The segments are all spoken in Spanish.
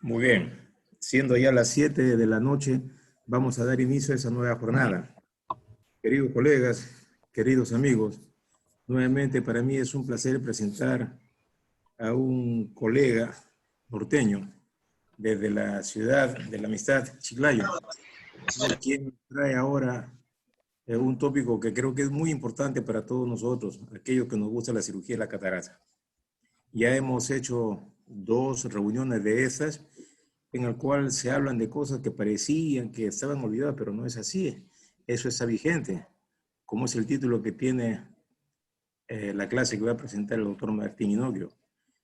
Muy bien, siendo ya las 7 de la noche, vamos a dar inicio a esa nueva jornada. Queridos colegas, queridos amigos, nuevamente para mí es un placer presentar a un colega norteño desde la ciudad de la amistad, Chiclayo, quien trae ahora un tópico que creo que es muy importante para todos nosotros, aquellos que nos gusta la cirugía de la catarata. Ya hemos hecho 2 reuniones de esas en el cual se hablan de cosas que parecían que estaban olvidadas, pero no es así. Eso está vigente, como es el título que tiene la clase que va a presentar el doctor Martín Inoquio.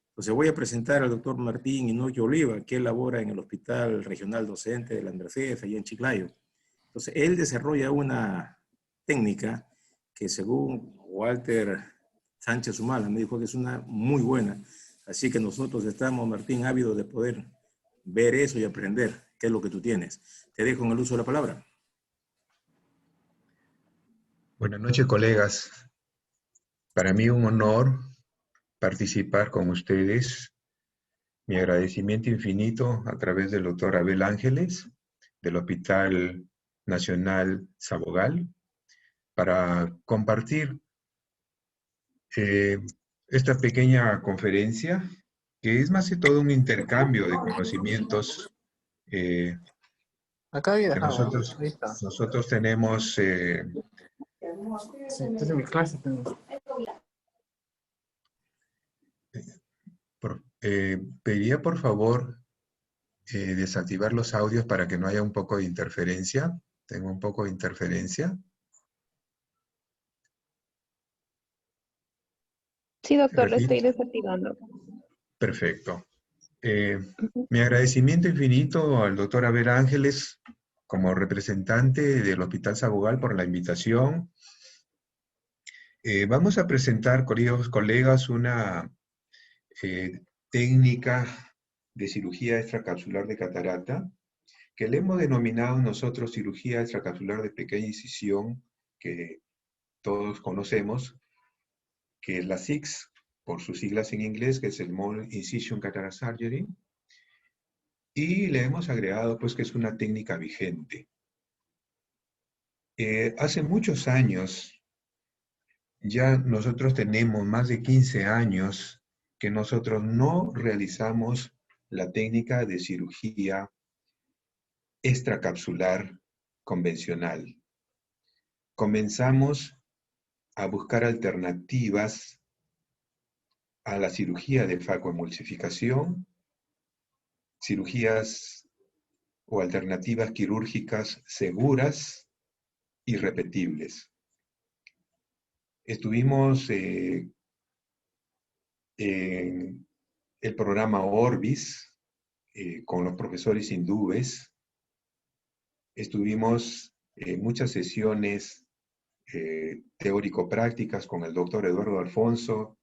Entonces voy a presentar al doctor Martín Inoquio Oliva, que labora en el Hospital Regional Docente de la Mercedes, allá en Chiclayo. Entonces él desarrolla una técnica que según Walter Sánchez Humala me dijo que es una muy buena. Así que nosotros estamos, Martín, ávidos de poder ver eso y aprender qué es lo que tú tienes. Te dejo en el uso de la palabra. Buenas noches, colegas. Para mí un honor participar con ustedes. Mi agradecimiento infinito a través del doctor Abel Ángeles, del Hospital Nacional Sabogal, para compartir eh, esta pequeña conferencia, que es más que todo un intercambio de conocimientos eh, Acá había que dejado, ¿no? Ahí está. nosotros tenemos. Sí, entonces en mi clase tengo. Pediría por favor desactivar los audios para que no haya un poco de interferencia. Tengo un poco de interferencia. Sí, doctor, lo estoy desactivando. Perfecto. Mi agradecimiento infinito al doctor Abel Ángeles como representante del Hospital Sabogal por la invitación. Vamos a presentar, queridos colegas, una técnica de cirugía extracapsular de catarata que le hemos denominado nosotros cirugía extracapsular de pequeña incisión, que todos conocemos, que es la SICS, por sus siglas en inglés, que es el Small Incision Cataract Surgery, y le hemos agregado pues que es una técnica vigente. Hace muchos años, ya nosotros tenemos más de 15 años que nosotros no realizamos la técnica de cirugía extracapsular convencional. Comenzamos a buscar alternativas a la cirugía de facoemulsificación, cirugías o alternativas quirúrgicas seguras y repetibles. Estuvimos en el programa Orbis con los profesores hindúes. Estuvimos en muchas sesiones teórico-prácticas con el doctor Eduardo Alfonso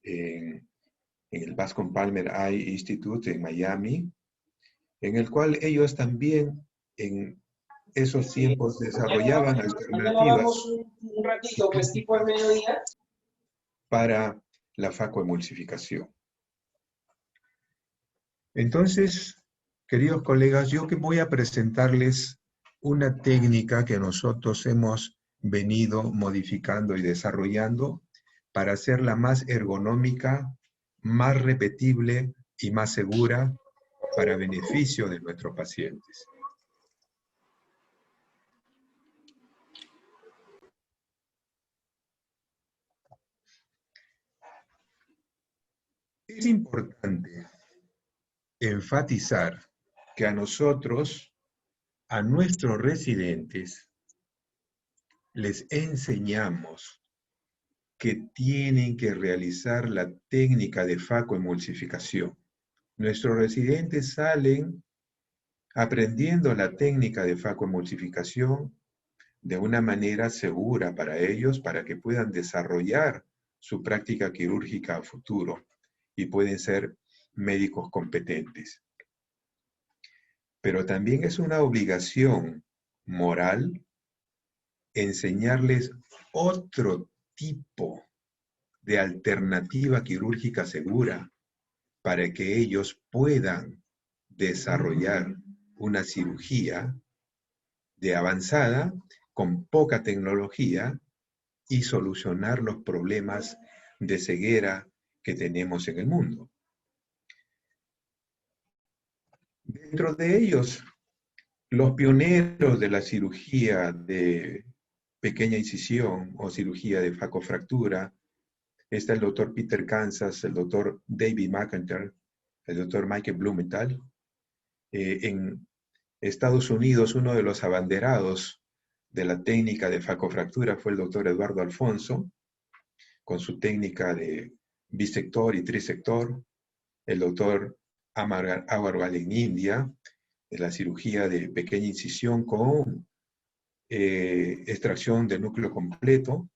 en el Bascom Palmer Eye Institute en Miami, en el cual ellos también en esos tiempos desarrollaban alternativas un ratito, pues tipo al mediodía, para la facoemulsificación. Entonces, queridos colegas, yo que voy a presentarles una técnica que nosotros hemos venido modificando y desarrollando para hacerla más ergonómica, más repetible y más segura para beneficio de nuestros pacientes. Es importante enfatizar que a nosotros, a nuestros residentes, les enseñamos que tienen que realizar la técnica de facoemulsificación. Nuestros residentes salen aprendiendo la técnica de facoemulsificación de una manera segura para ellos, para que puedan desarrollar su práctica quirúrgica a futuro y pueden ser médicos competentes. Pero también es una obligación moral enseñarles otro tipo de alternativa quirúrgica segura para que ellos puedan desarrollar una cirugía de avanzada, con poca tecnología, y solucionar los problemas de ceguera que tenemos en el mundo. Dentro de ellos, los pioneros de la cirugía de pequeña incisión o cirugía de facofractura, está el doctor Peter Kansas, el doctor David McIntyre, el doctor Michael Blumenthal. En Estados Unidos, uno de los abanderados de la técnica de facofractura fue el doctor Eduardo Alfonso, con su técnica de bisector y trisector. El doctor Agarwal en India, de la cirugía de pequeña incisión con extracción del núcleo completo.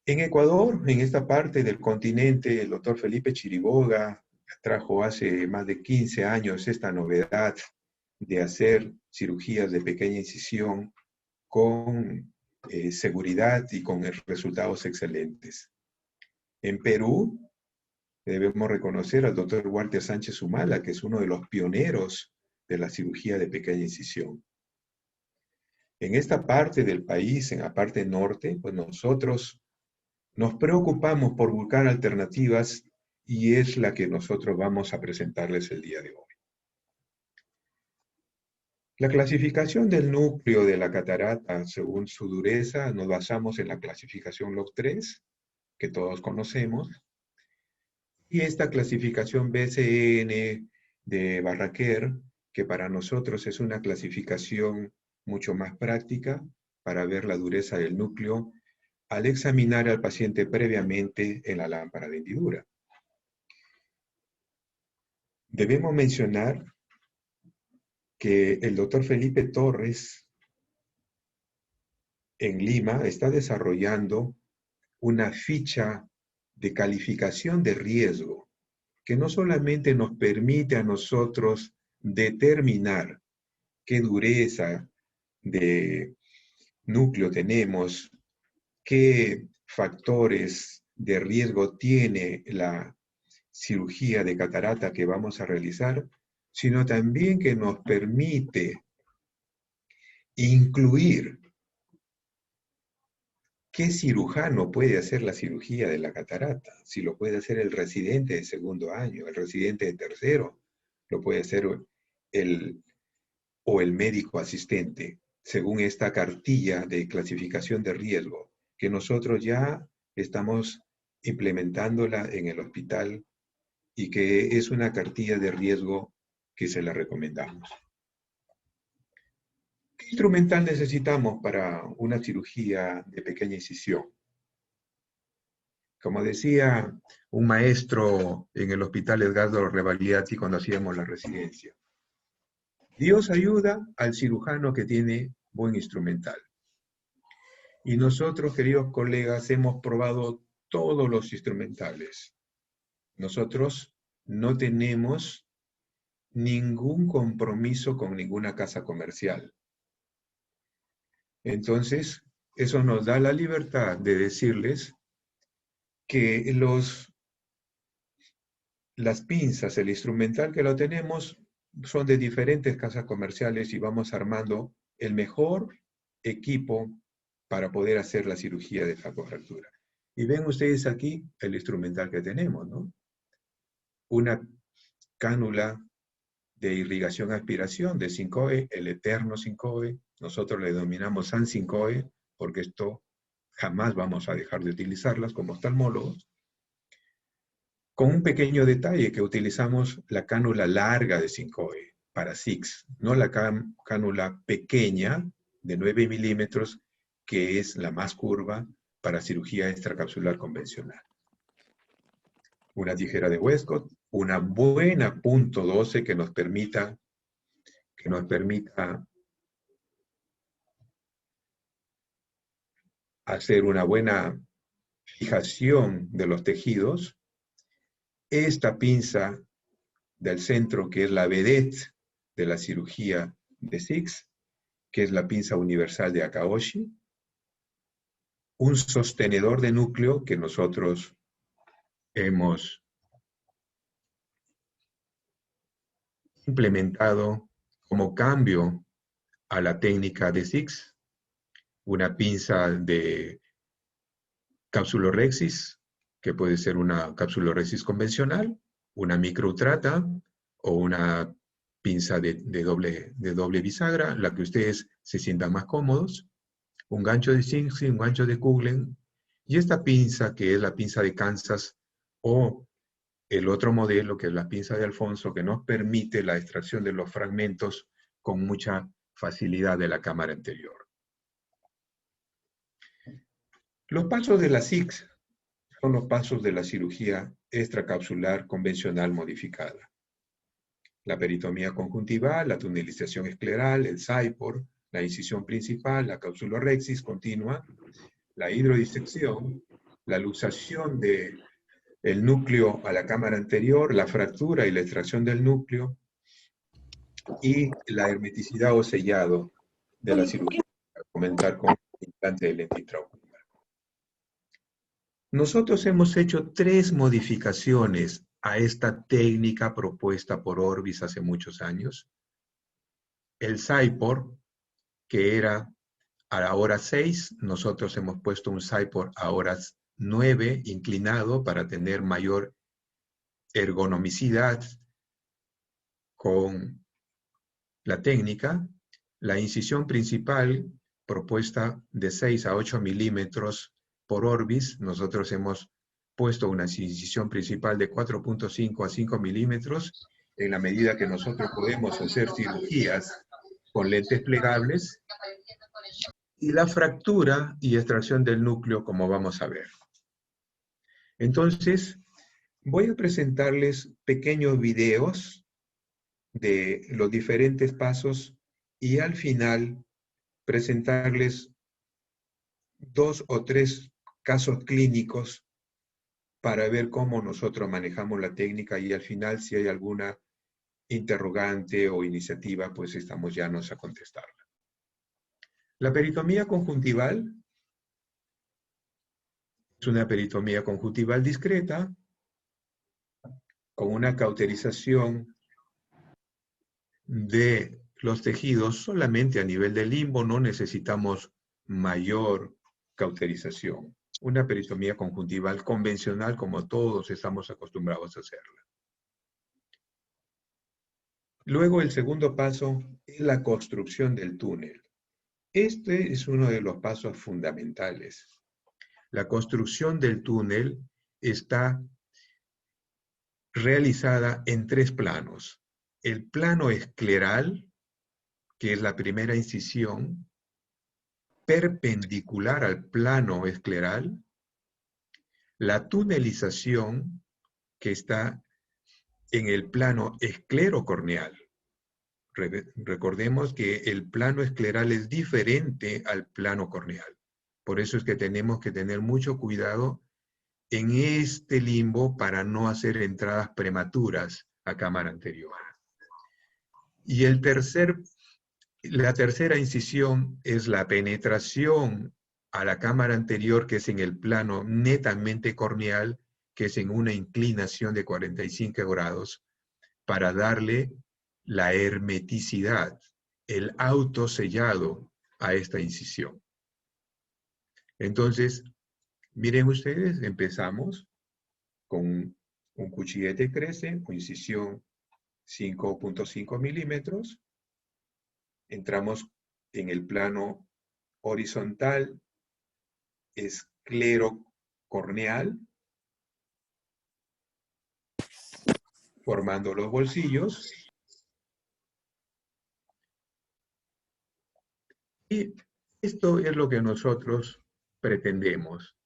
En Ecuador, en esta parte del continente, el doctor Felipe Chiriboga trajo hace más de 15 años esta novedad de hacer cirugías de pequeña incisión con seguridad y con resultados excelentes. En Perú, debemos reconocer al doctor Walter Sánchez Humala, que es uno de los pioneros de la cirugía de pequeña incisión. En esta parte del país, en la parte norte, pues nosotros nos preocupamos por buscar alternativas y es la que nosotros vamos a presentarles el día de hoy. La clasificación del núcleo de la catarata según su dureza, nos basamos en la clasificación log 3, que todos conocemos, y esta clasificación BCN de Barraquer, que para nosotros es una clasificación mucho más práctica para ver la dureza del núcleo al examinar al paciente previamente en la lámpara de hendidura. Debemos mencionar que el doctor Felipe Torres en Lima está desarrollando una ficha de calificación de riesgo que no solamente nos permite a nosotros determinar qué dureza de núcleo tenemos, qué factores de riesgo tiene la cirugía de catarata que vamos a realizar, sino también que nos permite incluir qué cirujano puede hacer la cirugía de la catarata. Si lo puede hacer el residente de segundo año, el residente de tercero, lo puede hacer el médico asistente, según esta cartilla de clasificación de riesgo, que nosotros ya estamos implementándola en el hospital y que es una cartilla de riesgo que se la recomendamos. ¿Qué instrumental necesitamos para una cirugía de pequeña incisión? Como decía un maestro en el hospital Edgardo Rebagliati cuando hacíamos la residencia, Dios ayuda al cirujano que tiene buen instrumental. Y nosotros, queridos colegas, hemos probado todos los instrumentales. Nosotros no tenemos ningún compromiso con ninguna casa comercial. Entonces, eso nos da la libertad de decirles que las pinzas, el instrumental que lo tenemos, son de diferentes casas comerciales y vamos armando el mejor equipo para poder hacer la cirugía de facofractura. Y ven ustedes aquí el instrumental que tenemos, ¿no? Una cánula de irrigación-aspiración de Syncoe, el eterno Syncoe. Nosotros le denominamos San Syncoe porque esto jamás vamos a dejar de utilizarlas como oftalmólogos. Con un pequeño detalle que utilizamos la cánula larga de Syncoe para SIX, no la cánula pequeña de 9 milímetros, que es la más curva para cirugía extracapsular convencional. Una tijera de Westcott, una buena punto 12 que nos permita hacer una buena fijación de los tejidos. Esta pinza del centro, que es la vedette de la cirugía de SIX, que es la pinza universal de Akaoshi. Un sostenedor de núcleo que nosotros hemos implementado como cambio a la técnica de SIX, una pinza de capsulorhexis, que puede ser una capsulorhexis convencional, una microutrata o una pinza de doble bisagra, la que ustedes se sientan más cómodos, un gancho de Singsy, un gancho de Kuglen, y esta pinza que es la pinza de Kansas o el otro modelo que es la pinza de Alfonso, que nos permite la extracción de los fragmentos con mucha facilidad de la cámara anterior. Los pasos de la SIX son los pasos de la cirugía extracapsular convencional modificada. La peritomía conjuntival, la tunelización escleral, el SAIPOR, la incisión principal, la capsulorhexis continua, la hidrodisección, la luxación del núcleo a la cámara anterior, la fractura y la extracción del núcleo, y la hermeticidad o sellado de la cirugía, para comentar con el implante de lente intraocular. Nosotros hemos hecho 3 modificaciones a esta técnica propuesta por Orbis hace muchos años. El SAIPOR, que era a la hora 6, nosotros hemos puesto un SAIPOR a horas 9, inclinado, para tener mayor ergonomicidad con la técnica. La incisión principal, propuesta de 6 a 8 milímetros por Orbis, nosotros hemos puesto una incisión principal de 4.5 a 5 milímetros, en la medida que nosotros podemos hacer cirugías con lentes plegables, y la fractura y extracción del núcleo, como vamos a ver. Entonces, voy a presentarles pequeños videos de los diferentes pasos y al final presentarles 2 o 3 casos clínicos para ver cómo nosotros manejamos la técnica, y al final, si hay alguna interrogante o iniciativa, pues estamos llanos a contestarla. La peritomía conjuntival es una peritomía conjuntival discreta con una cauterización de los tejidos solamente a nivel del limbo, no necesitamos mayor cauterización. Una peritomía conjuntival convencional, como todos estamos acostumbrados a hacerla. Luego, el segundo paso es la construcción del túnel. Este es uno de los pasos fundamentales. La construcción del túnel está realizada en 3 planos. El plano escleral, que es la primera incisión, perpendicular al plano escleral, la tunelización, que está en el plano esclerocorneal. Recordemos que el plano escleral es diferente al plano corneal. Por eso es que tenemos que tener mucho cuidado en este limbo para no hacer entradas prematuras a cámara anterior. Y la tercera incisión es la penetración a la cámara anterior, que es en el plano netamente corneal, que es en una inclinación de 45 grados, para darle la hermeticidad, el autosellado a esta incisión. Entonces, miren ustedes, empezamos con un cuchillete crece, con incisión 5.5 milímetros. Entramos en el plano horizontal esclerocorneal, formando los bolsillos. Y esto es lo que nosotros pretendemos: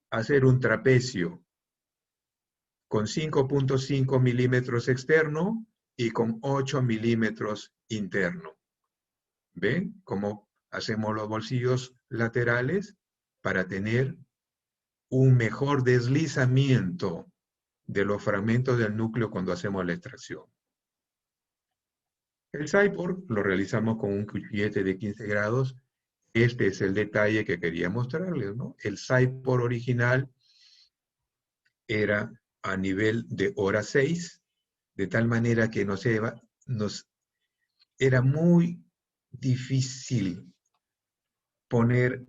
hacer un trapecio con 5.5 milímetros externo y con 8 milímetros interno. ¿Ven cómo hacemos los bolsillos laterales? Para tener un mejor deslizamiento de los fragmentos del núcleo cuando hacemos la extracción. El SAIPOR lo realizamos con un cuchillete de 15 grados. Este es el detalle que quería mostrarles, ¿no? El SAIPOR original era a nivel de hora 6, de tal manera que nos era muy difícil poner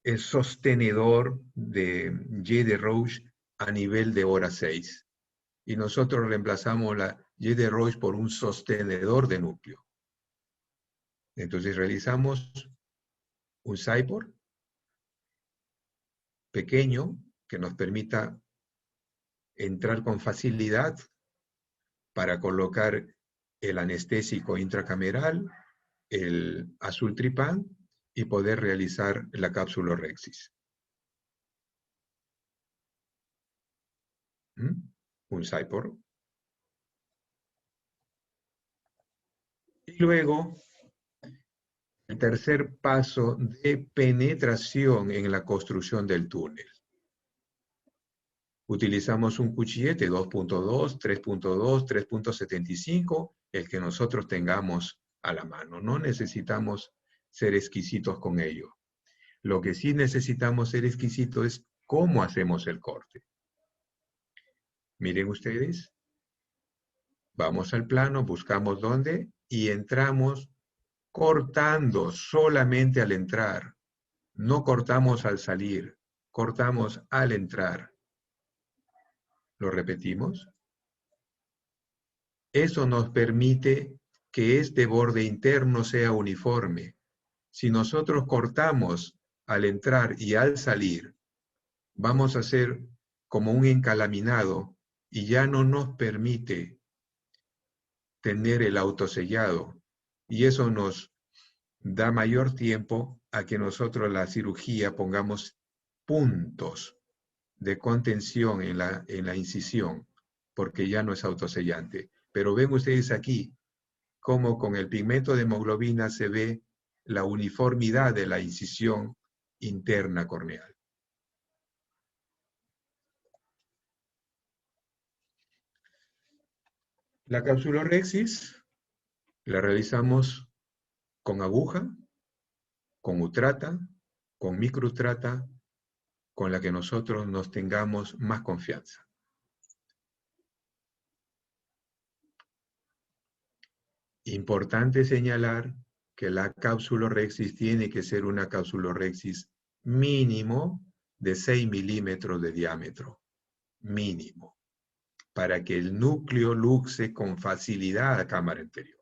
el sostenedor de J. de Roche a nivel de hora 6. Y nosotros reemplazamos la J. de Roche por un sostenedor de núcleo. Entonces realizamos un cyborg pequeño que nos permita entrar con facilidad para colocar el anestésico intracameral, el azultripán y poder realizar la capsulorhexis. Un cyborg. Y luego, el tercer paso de penetración en la construcción del túnel. Utilizamos un cuchillete 2.2, 3.2, 3.75, el que nosotros tengamos a la mano. No necesitamos ser exquisitos con ello. Lo que sí necesitamos ser exquisitos es cómo hacemos el corte. Miren ustedes, vamos al plano, buscamos dónde y entramos cortando solamente al entrar. No cortamos al salir, cortamos al entrar. ¿Lo repetimos? Eso nos permite que este borde interno sea uniforme. Si nosotros cortamos al entrar y al salir, vamos a hacer como un encalaminado y ya no nos permite tener el autosellado. Y eso nos da mayor tiempo a que nosotros la cirugía pongamos puntos de contención en la incisión, porque ya no es autosellante. Pero ven ustedes aquí cómo con el pigmento de hemoglobina se ve la uniformidad de la incisión interna corneal. La capsulorhexis la realizamos con aguja, con utrata, con microutrata, con la que nosotros nos tengamos más confianza. Importante señalar que la capsulorhexis tiene que ser una capsulorhexis mínimo de 6 milímetros de diámetro, mínimo, para que el núcleo luxe con facilidad a cámara anterior.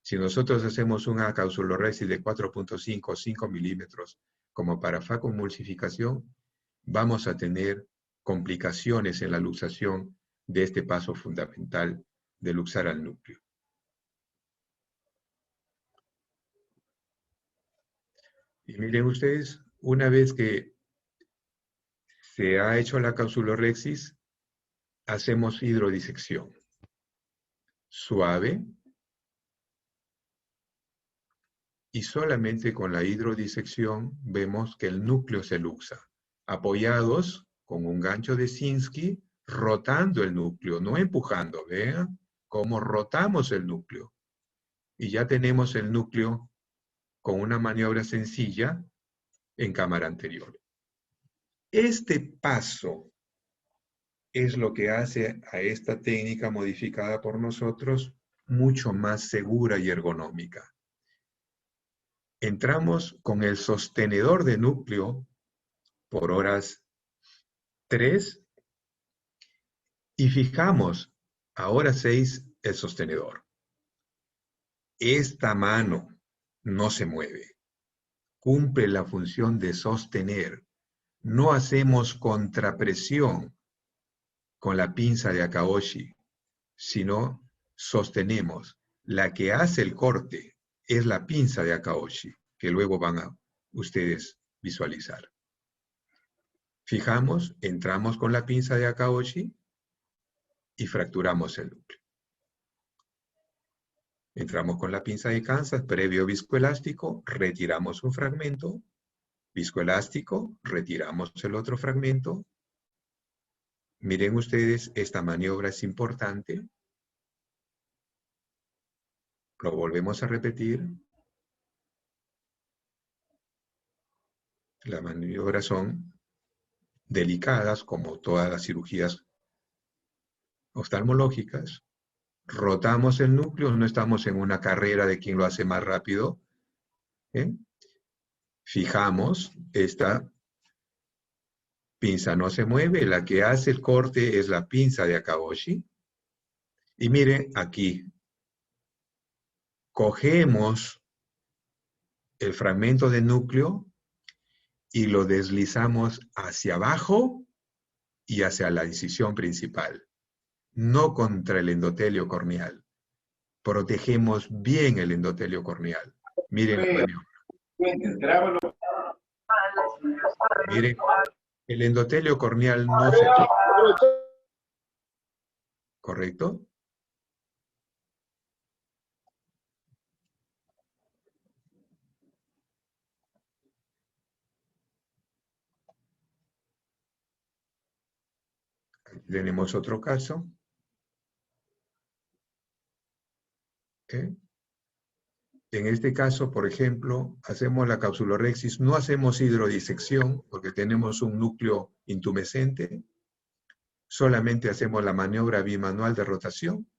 Si nosotros hacemos una capsulorhexis de 4.5 o 5 milímetros como para facomulsificación, vamos a tener complicaciones en la luxación de este paso fundamental de luxar al núcleo. Y miren ustedes, una vez que se ha hecho la capsulorhexis, hacemos hidrodisección. Suave. Y solamente con la hidrodisección vemos que el núcleo se luxa, apoyados con un gancho de Sinskey, rotando el núcleo, no empujando. Vean cómo rotamos el núcleo. Y ya tenemos el núcleo con una maniobra sencilla en cámara anterior. Este paso es lo que hace a esta técnica modificada por nosotros mucho más segura y ergonómica. Entramos con el sostenedor de núcleo por horas 3 y fijamos a hora 6 el sostenedor. Esta mano no se mueve. Cumple la función de sostener. No hacemos contrapresión con la pinza de Akaoshi, sino sostenemos. La que hace el corte es la pinza de Akaoshi, que luego van a ustedes visualizar. Fijamos, entramos con la pinza de Akaoshi y fracturamos el núcleo. Entramos con la pinza de Kansas, previo viscoelástico, retiramos un fragmento, viscoelástico, retiramos el otro fragmento. Miren ustedes, esta maniobra es importante. Lo volvemos a repetir. Las maniobras son delicadas, como todas las cirugías oftalmológicas. rotamos el núcleo, no estamos en una carrera de quién lo hace más rápido. Fijamos, esta pinza no se mueve, la que hace el corte es la pinza de Akaboshi. Y miren aquí, cogemos el fragmento de núcleo y lo deslizamos hacia abajo y hacia la incisión principal, no contra el endotelio corneal. Protegemos bien el endotelio corneal. Miren la maniobra. Miren, el endotelio corneal no se toca. ¿Correcto? Aquí tenemos otro caso. En este caso, por ejemplo, hacemos la capsulorhexis, no hacemos hidrodisección porque tenemos un núcleo intumescente, solamente hacemos la maniobra bimanual de rotación,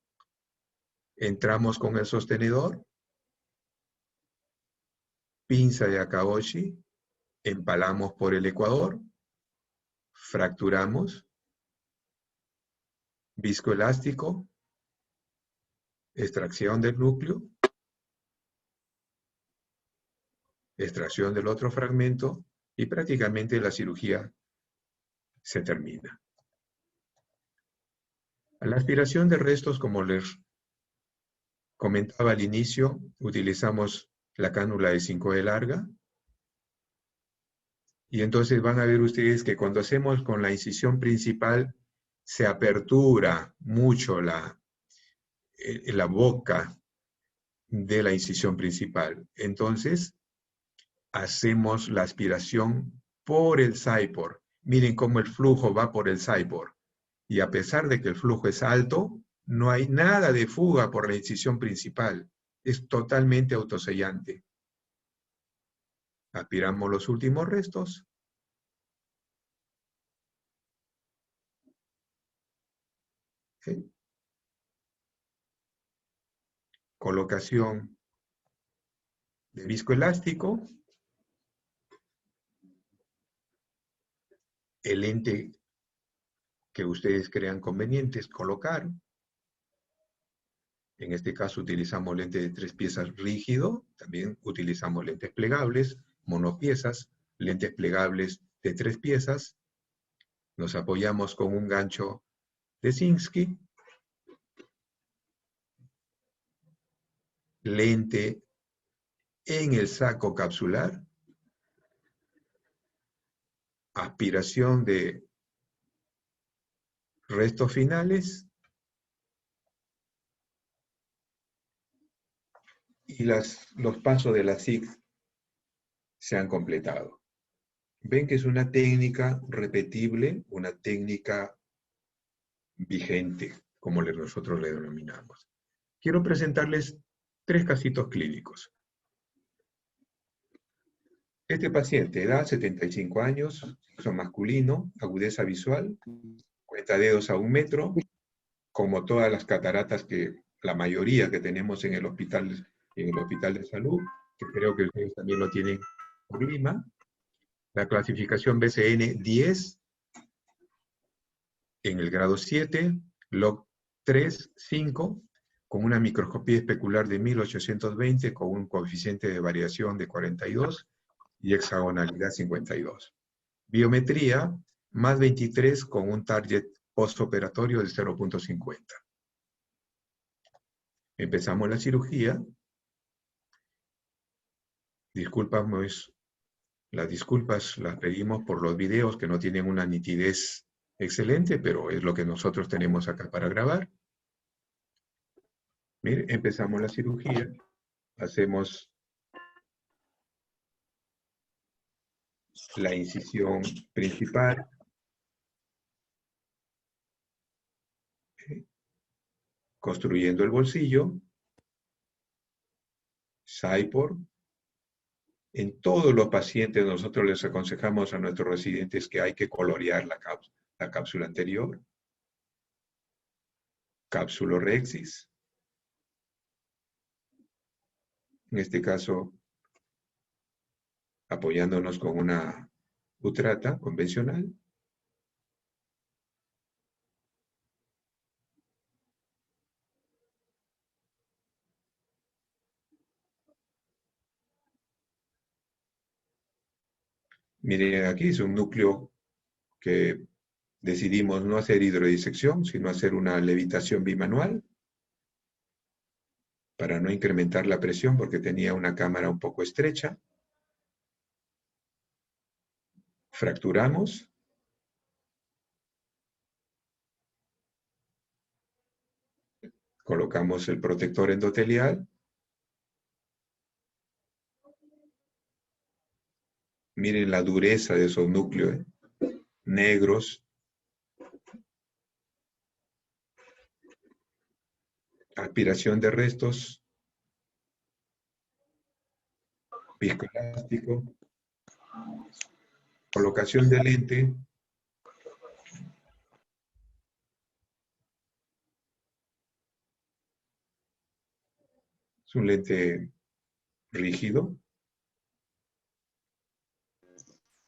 entramos con el sostenedor, pinza de Akaboshi, empalamos por el ecuador, fracturamos, viscoelástico, extracción del núcleo, extracción del otro fragmento y prácticamente la cirugía se termina. A la aspiración de restos, como les comentaba al inicio, utilizamos la cánula de 5E larga. Y entonces van a ver ustedes que cuando hacemos con la incisión principal, se apertura mucho la boca de la incisión principal. Entonces, hacemos la aspiración por el Cypor. Miren cómo el flujo va por el Cypor. Y a pesar de que el flujo es alto, no hay nada de fuga por la incisión principal. Es totalmente autosellante. Aspiramos los últimos restos. ¿Sí? Colocación de viscoelástico. El lente que ustedes crean convenientes colocar. En este caso utilizamos lente de 3 piezas rígido, también utilizamos lentes plegables, monopiezas, lentes plegables de 3 piezas. Nos apoyamos con un gancho de Sinskey. Lente en el saco capsular. Aspiración de restos finales. Y los pasos de la SIG se han completado. Ven que es una técnica repetible, una técnica vigente, como nosotros le denominamos. Quiero presentarles 3 casitos clínicos. Este paciente, edad 75 años, sexo masculino, agudeza visual, cuenta dedos a 1 metro, como todas las cataratas que la mayoría que tenemos en el hospital de salud, que creo que ustedes también lo tienen por Lima. La clasificación BCN 10, en el grado 7, log 3, 5, con una microscopía especular de 1820, con un coeficiente de variación de 42 y hexagonalidad 52. Biometría, más 23, con un target postoperatorio de 0.50. Empezamos la cirugía. Las disculpas las pedimos por los videos que no tienen una nitidez excelente, pero es lo que nosotros tenemos acá para grabar. Mire, empezamos la cirugía. Hacemos la incisión principal. Construyendo el bolsillo. Cypor. En todos los pacientes nosotros les aconsejamos a nuestros residentes que hay que colorear la cápsula anterior. Capsulorhexis. en este caso apoyándonos con una utrata convencional. Miren, aquí es un núcleo que decidimos no hacer hidrodisección, sino hacer una levitación bimanual para no incrementar la presión porque tenía una cámara un poco estrecha. Fracturamos. Colocamos el protector endotelial. Miren la dureza de esos núcleos, negros. Aspiración de restos. Viscoelástico. Colocación de lente. Es un lente rígido,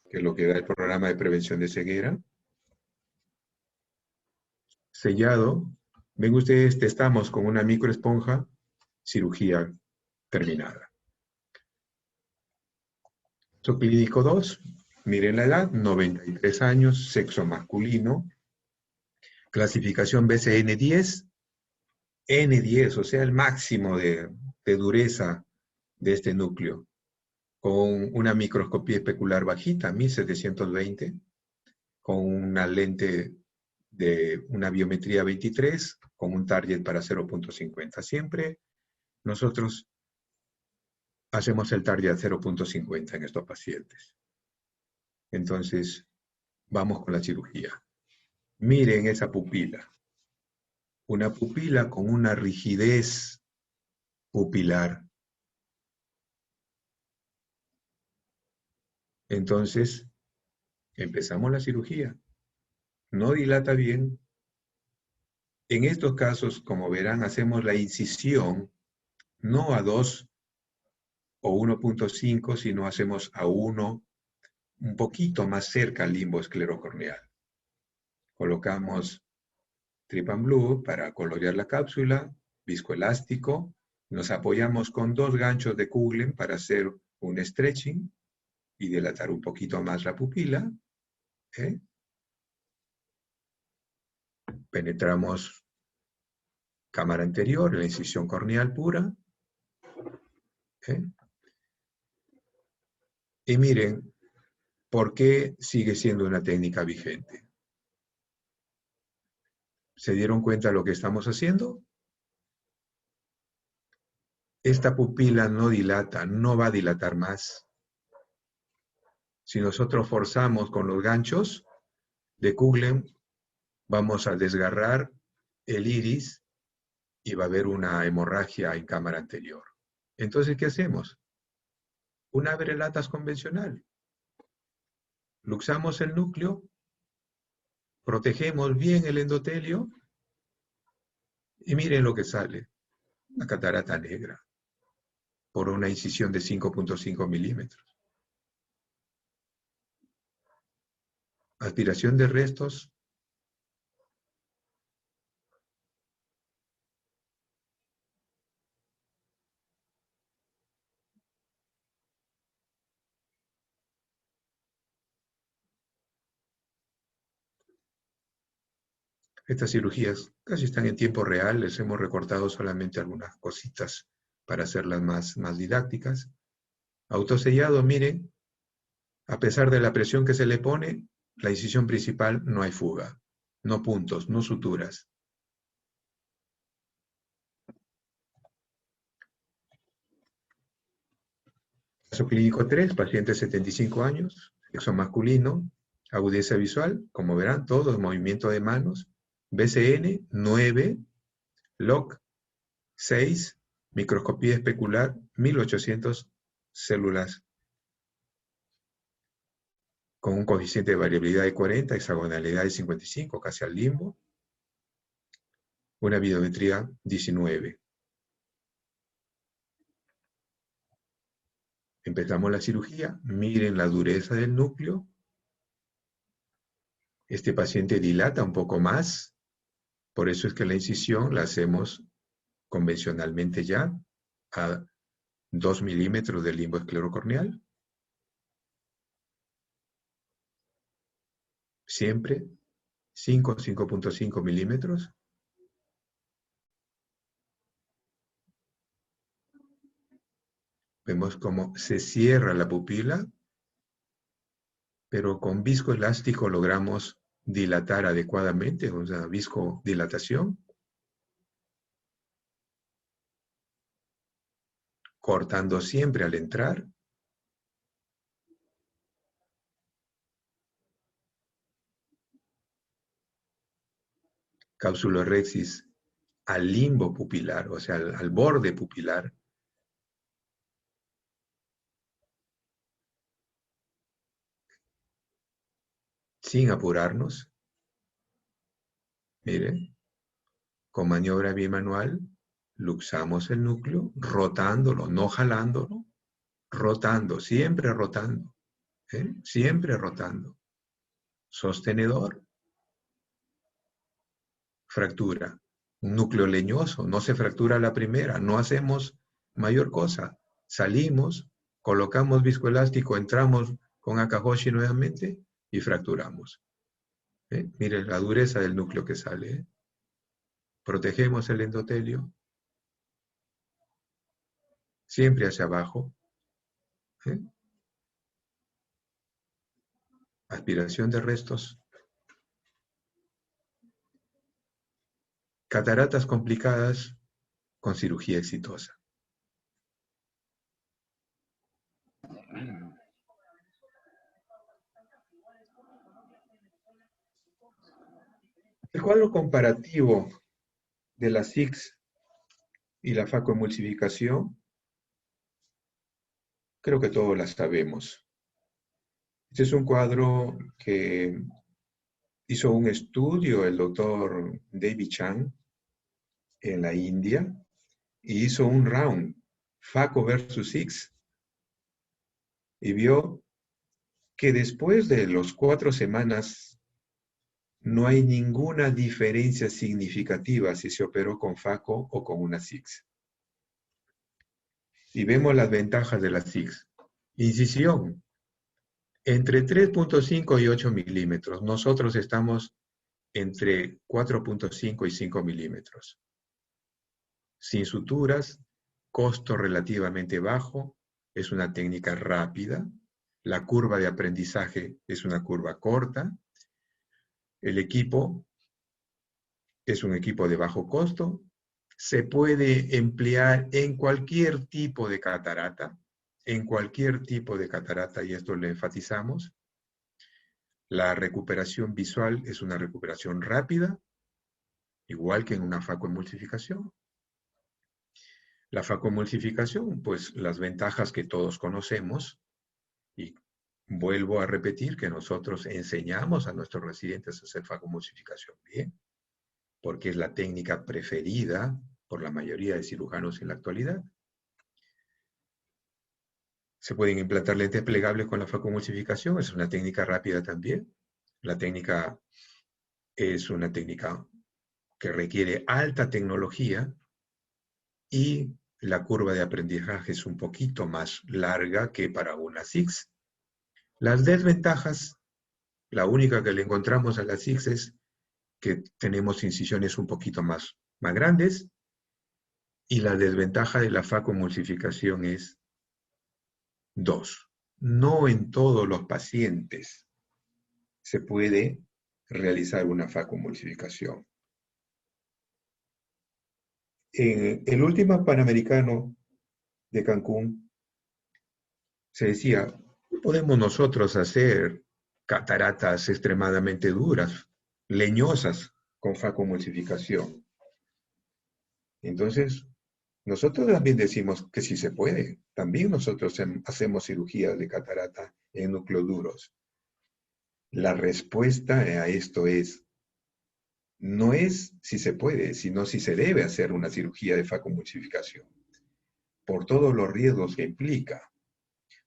que es lo que da el programa de prevención de ceguera. Sellado. Ven ustedes, testamos con una microesponja, cirugía terminada. Caso clínico 2. Miren la edad, 93 años, sexo masculino. Clasificación BCN10. N10, o sea, el máximo de dureza de este núcleo. Con una microscopía especular bajita, 1720. Con una lente de una biometría 23, con un target para 0.50. Siempre nosotros hacemos el target a 0.50 en estos pacientes. Entonces, vamos con la cirugía. Miren esa pupila. Una pupila con una rigidez pupilar. Entonces, empezamos la cirugía. No dilata bien. En estos casos, como verán, hacemos la incisión no a 2 o 1.5, sino hacemos a 1, un poquito más cerca al limbo esclerocorneal. Colocamos Trip Blue para colorear la cápsula, viscoelástico, nos apoyamos con 2 ganchos de Kuglen para hacer un stretching y dilatar un poquito más la pupila. Penetramos cámara anterior, la incisión corneal pura. Y miren, ¿por qué sigue siendo una técnica vigente? ¿Se dieron cuenta de lo que estamos haciendo? Esta pupila no dilata, no va a dilatar más. Si nosotros forzamos con los ganchos de Kuglen, vamos a desgarrar el iris y va a haber una hemorragia en cámara anterior. Entonces, ¿qué hacemos? Una abrelatas convencional. Luxamos el núcleo, protegemos bien el endotelio y miren lo que sale. Una catarata negra por una incisión de 5.5 milímetros. Aspiración de restos. Estas cirugías casi están en tiempo real, les hemos recortado solamente algunas cositas para hacerlas más didácticas. Autosellado, miren, a pesar de la presión que se le pone, la incisión principal no hay fuga, no puntos, no suturas. Caso clínico 3, paciente de 75 años, sexo masculino, agudeza visual, como verán, todos, movimiento de manos, BCN 9, LOC 6, microscopía especular 1800 células con un coeficiente de variabilidad de 40, hexagonalidad de 55, casi al limbo, una biometría 19. Empezamos la cirugía, miren la dureza del núcleo. Este paciente dilata un poco más, por eso es que la incisión la hacemos convencionalmente ya a 2 milímetros del limbo esclerocorneal. Siempre 5.5 milímetros. Vemos cómo se cierra la pupila, pero con viscoelástico logramos dilatar adecuadamente, o sea, viscodilatación. Cortando siempre al entrar. Capsulorhexis al limbo pupilar, o sea, al borde pupilar. Sin apurarnos. Miren, con maniobra bimanual, luxamos el núcleo, rotándolo, no jalándolo, rotando, siempre rotando, siempre rotando. Sostenedor. Fractura. Un núcleo leñoso, no se fractura la primera, no hacemos mayor cosa. Salimos, colocamos viscoelástico, entramos con Akahoshi nuevamente y fracturamos. Miren la dureza del núcleo que sale. Protegemos el endotelio. Siempre hacia abajo. Aspiración de restos. Cataratas complicadas con cirugía exitosa. El cuadro comparativo de la SIX y la facoemulsificación, creo que todos la sabemos. Este es un cuadro que hizo un estudio el doctor David Chang en la India y hizo un round, Faco versus SIX, y vio que después de los 4 semanas no hay ninguna diferencia significativa si se operó con Faco o con una SIX. Y vemos las ventajas de la SIX. Incisión, entre 3.5 y 8 milímetros. Nosotros estamos entre 4.5 y 5 milímetros. Sin suturas, costo relativamente bajo, es una técnica rápida, la curva de aprendizaje es una curva corta, el equipo es un equipo de bajo costo, se puede emplear en cualquier tipo de catarata, y esto lo enfatizamos. La recuperación visual es una recuperación rápida, igual que en una facoemulsificación. La facoemulsificación, pues las ventajas que todos conocemos, y vuelvo a repetir que nosotros enseñamos a nuestros residentes a hacer facoemulsificación bien, porque es la técnica preferida por la mayoría de cirujanos en la actualidad. Se pueden implantar lentes plegables con la facoemulsificación, es una técnica rápida también. La técnica es una técnica que requiere alta tecnología y la curva de aprendizaje es un poquito más larga que para una SIX. Las desventajas, la única que le encontramos a la SIX es que tenemos incisiones un poquito más grandes, y la desventaja de la facoemulsificación es 2. No en todos los pacientes se puede realizar una facoemulsificación. En el último Panamericano de Cancún se decía, ¿podemos nosotros hacer cataratas extremadamente duras, leñosas, con facoemulsificación? Entonces, nosotros también decimos que sí se puede. También nosotros hacemos cirugías de catarata en núcleos duros. La respuesta a esto no es si se puede, sino si se debe hacer una cirugía de facoemulsificación, por todos los riesgos que implica.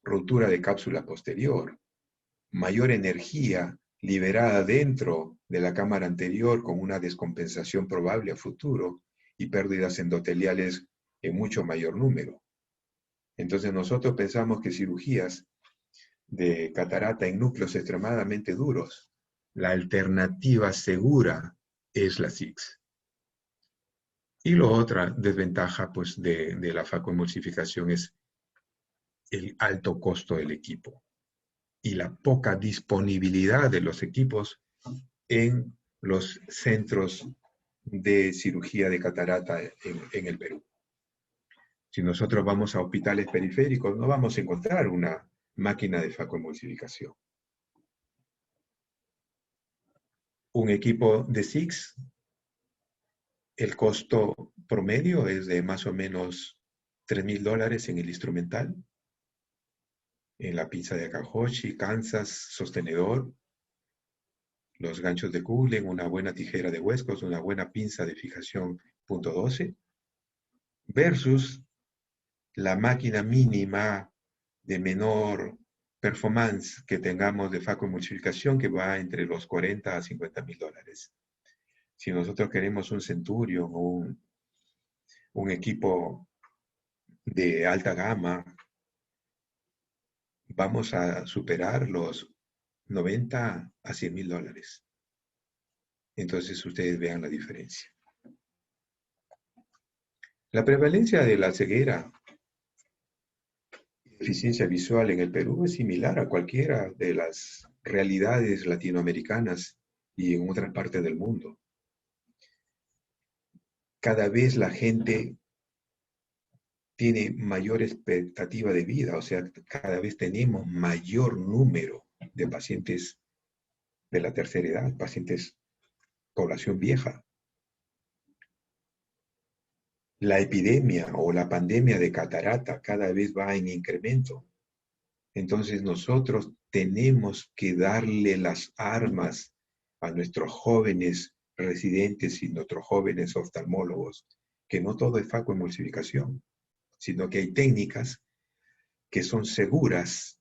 rotura de cápsula posterior, mayor energía liberada dentro de la cámara anterior con una descompensación probable a futuro y pérdidas endoteliales en mucho mayor número. Entonces nosotros pensamos que cirugías de catarata en núcleos extremadamente duros, la alternativa segura es la SIX. Y la otra desventaja pues, de la facoemulsificación es el alto costo del equipo y la poca disponibilidad de los equipos en los centros de cirugía de catarata en el Perú. Si nosotros vamos a hospitales periféricos, no vamos a encontrar una máquina de facoemulsificación. Un equipo de SIX, el costo promedio es de más o menos $3,000 en el instrumental, en la pinza de Akahoshi, Kansas, sostenedor, los ganchos de Cullen, una buena tijera de Westcott, una buena pinza de fijación .12, versus la máquina mínima de menor performance que tengamos de facoemulsificación que va entre los $40,000 a $50,000. Si nosotros queremos un Centurion o un equipo de alta gama, vamos a superar los $90,000 a $100,000. Entonces ustedes vean la diferencia. La prevalencia de la ceguera y deficiencia visual en el Perú es similar a cualquiera de las realidades latinoamericanas y en otras partes del mundo. Cada vez la gente tiene mayor expectativa de vida, o sea, cada vez tenemos mayor número de pacientes de la tercera edad, pacientes población vieja. La epidemia o la pandemia de catarata cada vez va en incremento. Entonces nosotros tenemos que darle las armas a nuestros jóvenes residentes y nuestros jóvenes oftalmólogos, que no todo es facoemulsificación, sino que hay técnicas que son seguras,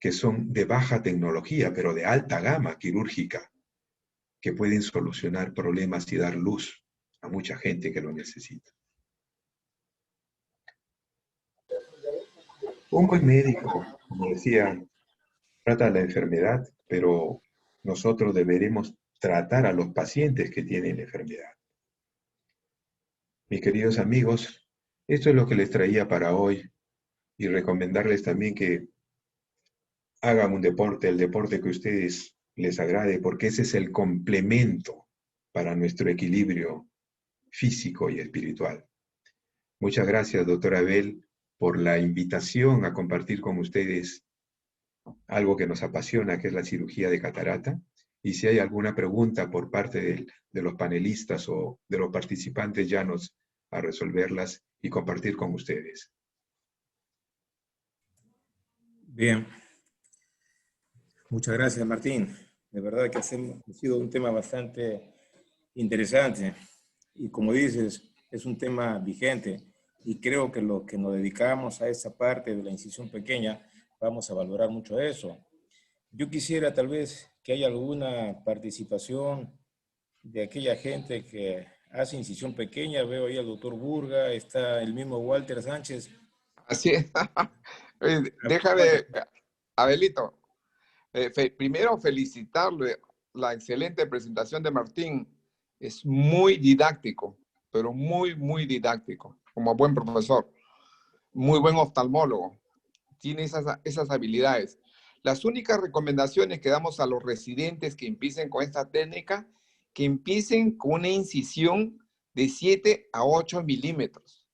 que son de baja tecnología, pero de alta gama quirúrgica, que pueden solucionar problemas y dar luz a mucha gente que lo necesita. Un buen médico, como decía, trata la enfermedad, pero nosotros deberemos tratar a los pacientes que tienen la enfermedad. Mis queridos amigos, esto es lo que les traía para hoy y recomendarles también que hagan un deporte, el deporte que a ustedes les agrade, porque ese es el complemento para nuestro equilibrio físico y espiritual. Muchas gracias, doctora Abel, por la invitación a compartir con ustedes algo que nos apasiona, que es la cirugía de catarata. Y si hay alguna pregunta por parte de los panelistas o de los participantes, llanos a resolverlas y compartir con ustedes. Bien. Muchas gracias, Martín. De verdad que ha sido un tema bastante interesante. Y como dices, es un tema vigente. Y creo que lo que nos dedicamos a esa parte de la incisión pequeña, vamos a valorar mucho eso. Yo quisiera tal vez que haya alguna participación de aquella gente que hace incisión pequeña. Veo ahí al doctor Burga, está el mismo Walter Sánchez. Así es. Déjame, Abelito, primero felicitarle la excelente presentación de Martín. Es muy didáctico, pero muy, muy didáctico, como buen profesor, muy buen oftalmólogo. Tiene esas habilidades. Las únicas recomendaciones que damos a los residentes que empiecen con esta técnica, que empiecen con una incisión de 7 a 8 milímetros.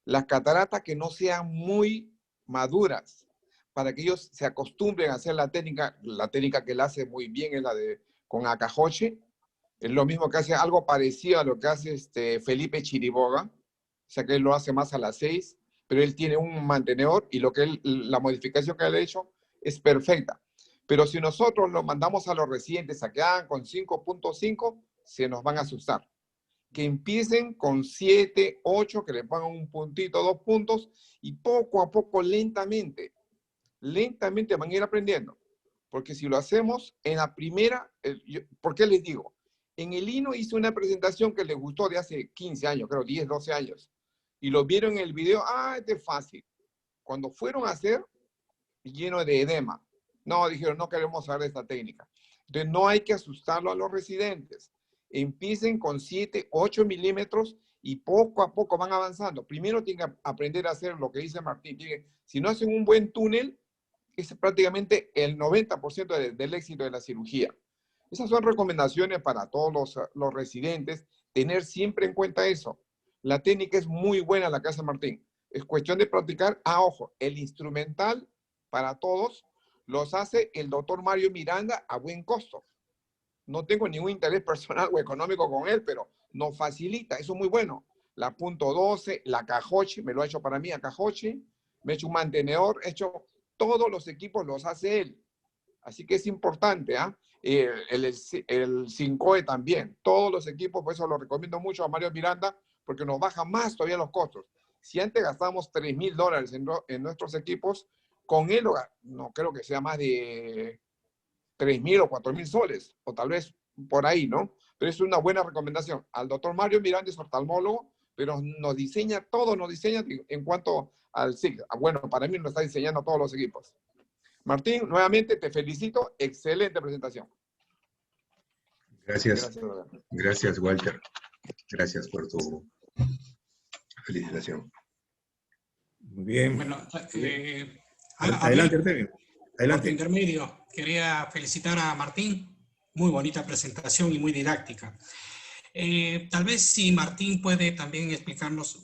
Las cataratas que no sean muy maduras, para que ellos se acostumbren a hacer la técnica que él hace muy bien es la de con Akahoshi. Es lo mismo que hace, algo parecido a lo que hace Felipe Chiriboga, o sea que él lo hace más a las 6, pero él tiene un mantenedor y la modificación que él ha hecho es perfecta. Pero si nosotros lo mandamos a los residentes a que hagan con 5.5, se nos van a asustar. Que empiecen con 7, 8, que le pongan un puntito, 2 puntos, y poco a poco, lentamente, lentamente van a ir aprendiendo. Porque si lo hacemos en la primera, ¿por qué les digo? En el INO hice una presentación que les gustó de hace 15 años, creo 10, 12 años. Y lo vieron en el video, este es fácil. Cuando fueron a hacer, lleno de edema. No, dijeron, no queremos saber de esta técnica. Entonces no hay que asustarlo a los residentes. Empiecen con 7, 8 milímetros y poco a poco van avanzando. Primero tienen que aprender a hacer lo que dice Martín. Si no hacen un buen túnel, es prácticamente el 90% del éxito de la cirugía. Esas son recomendaciones para todos los residentes, tener siempre en cuenta eso. La técnica es muy buena, la que hace Martín. Es cuestión de practicar. Ojo, el instrumental para todos los hace el doctor Mario Miranda a buen costo. No tengo ningún interés personal o económico con él, pero nos facilita, eso es muy bueno. La punto 12, la Cajochi, me lo ha hecho para mí a Cajochi, me ha hecho un mantenedor, he hecho todos los equipos, los hace él. Así que es importante, el 5E también, todos los equipos, por eso lo recomiendo mucho a Mario Miranda, porque nos baja más todavía los costos. Si antes gastábamos $3,000 en nuestros equipos, con él no creo que sea más de 3,000 o 4,000 soles, o tal vez por ahí, ¿no? Pero es una buena recomendación. Al doctor Mario Miranda es oftalmólogo, pero nos diseña todo, nos diseña en cuanto al SIG. Bueno, para mí nos está diseñando todos los equipos. Martín, nuevamente te felicito. Excelente presentación. Gracias, Walter. Gracias por tu felicitación. Muy bien. Bueno, Adelante, Artemio. Adelante. Por intermedio, quería felicitar a Martín. Muy bonita presentación y muy didáctica. Tal vez si Martín puede también explicarnos.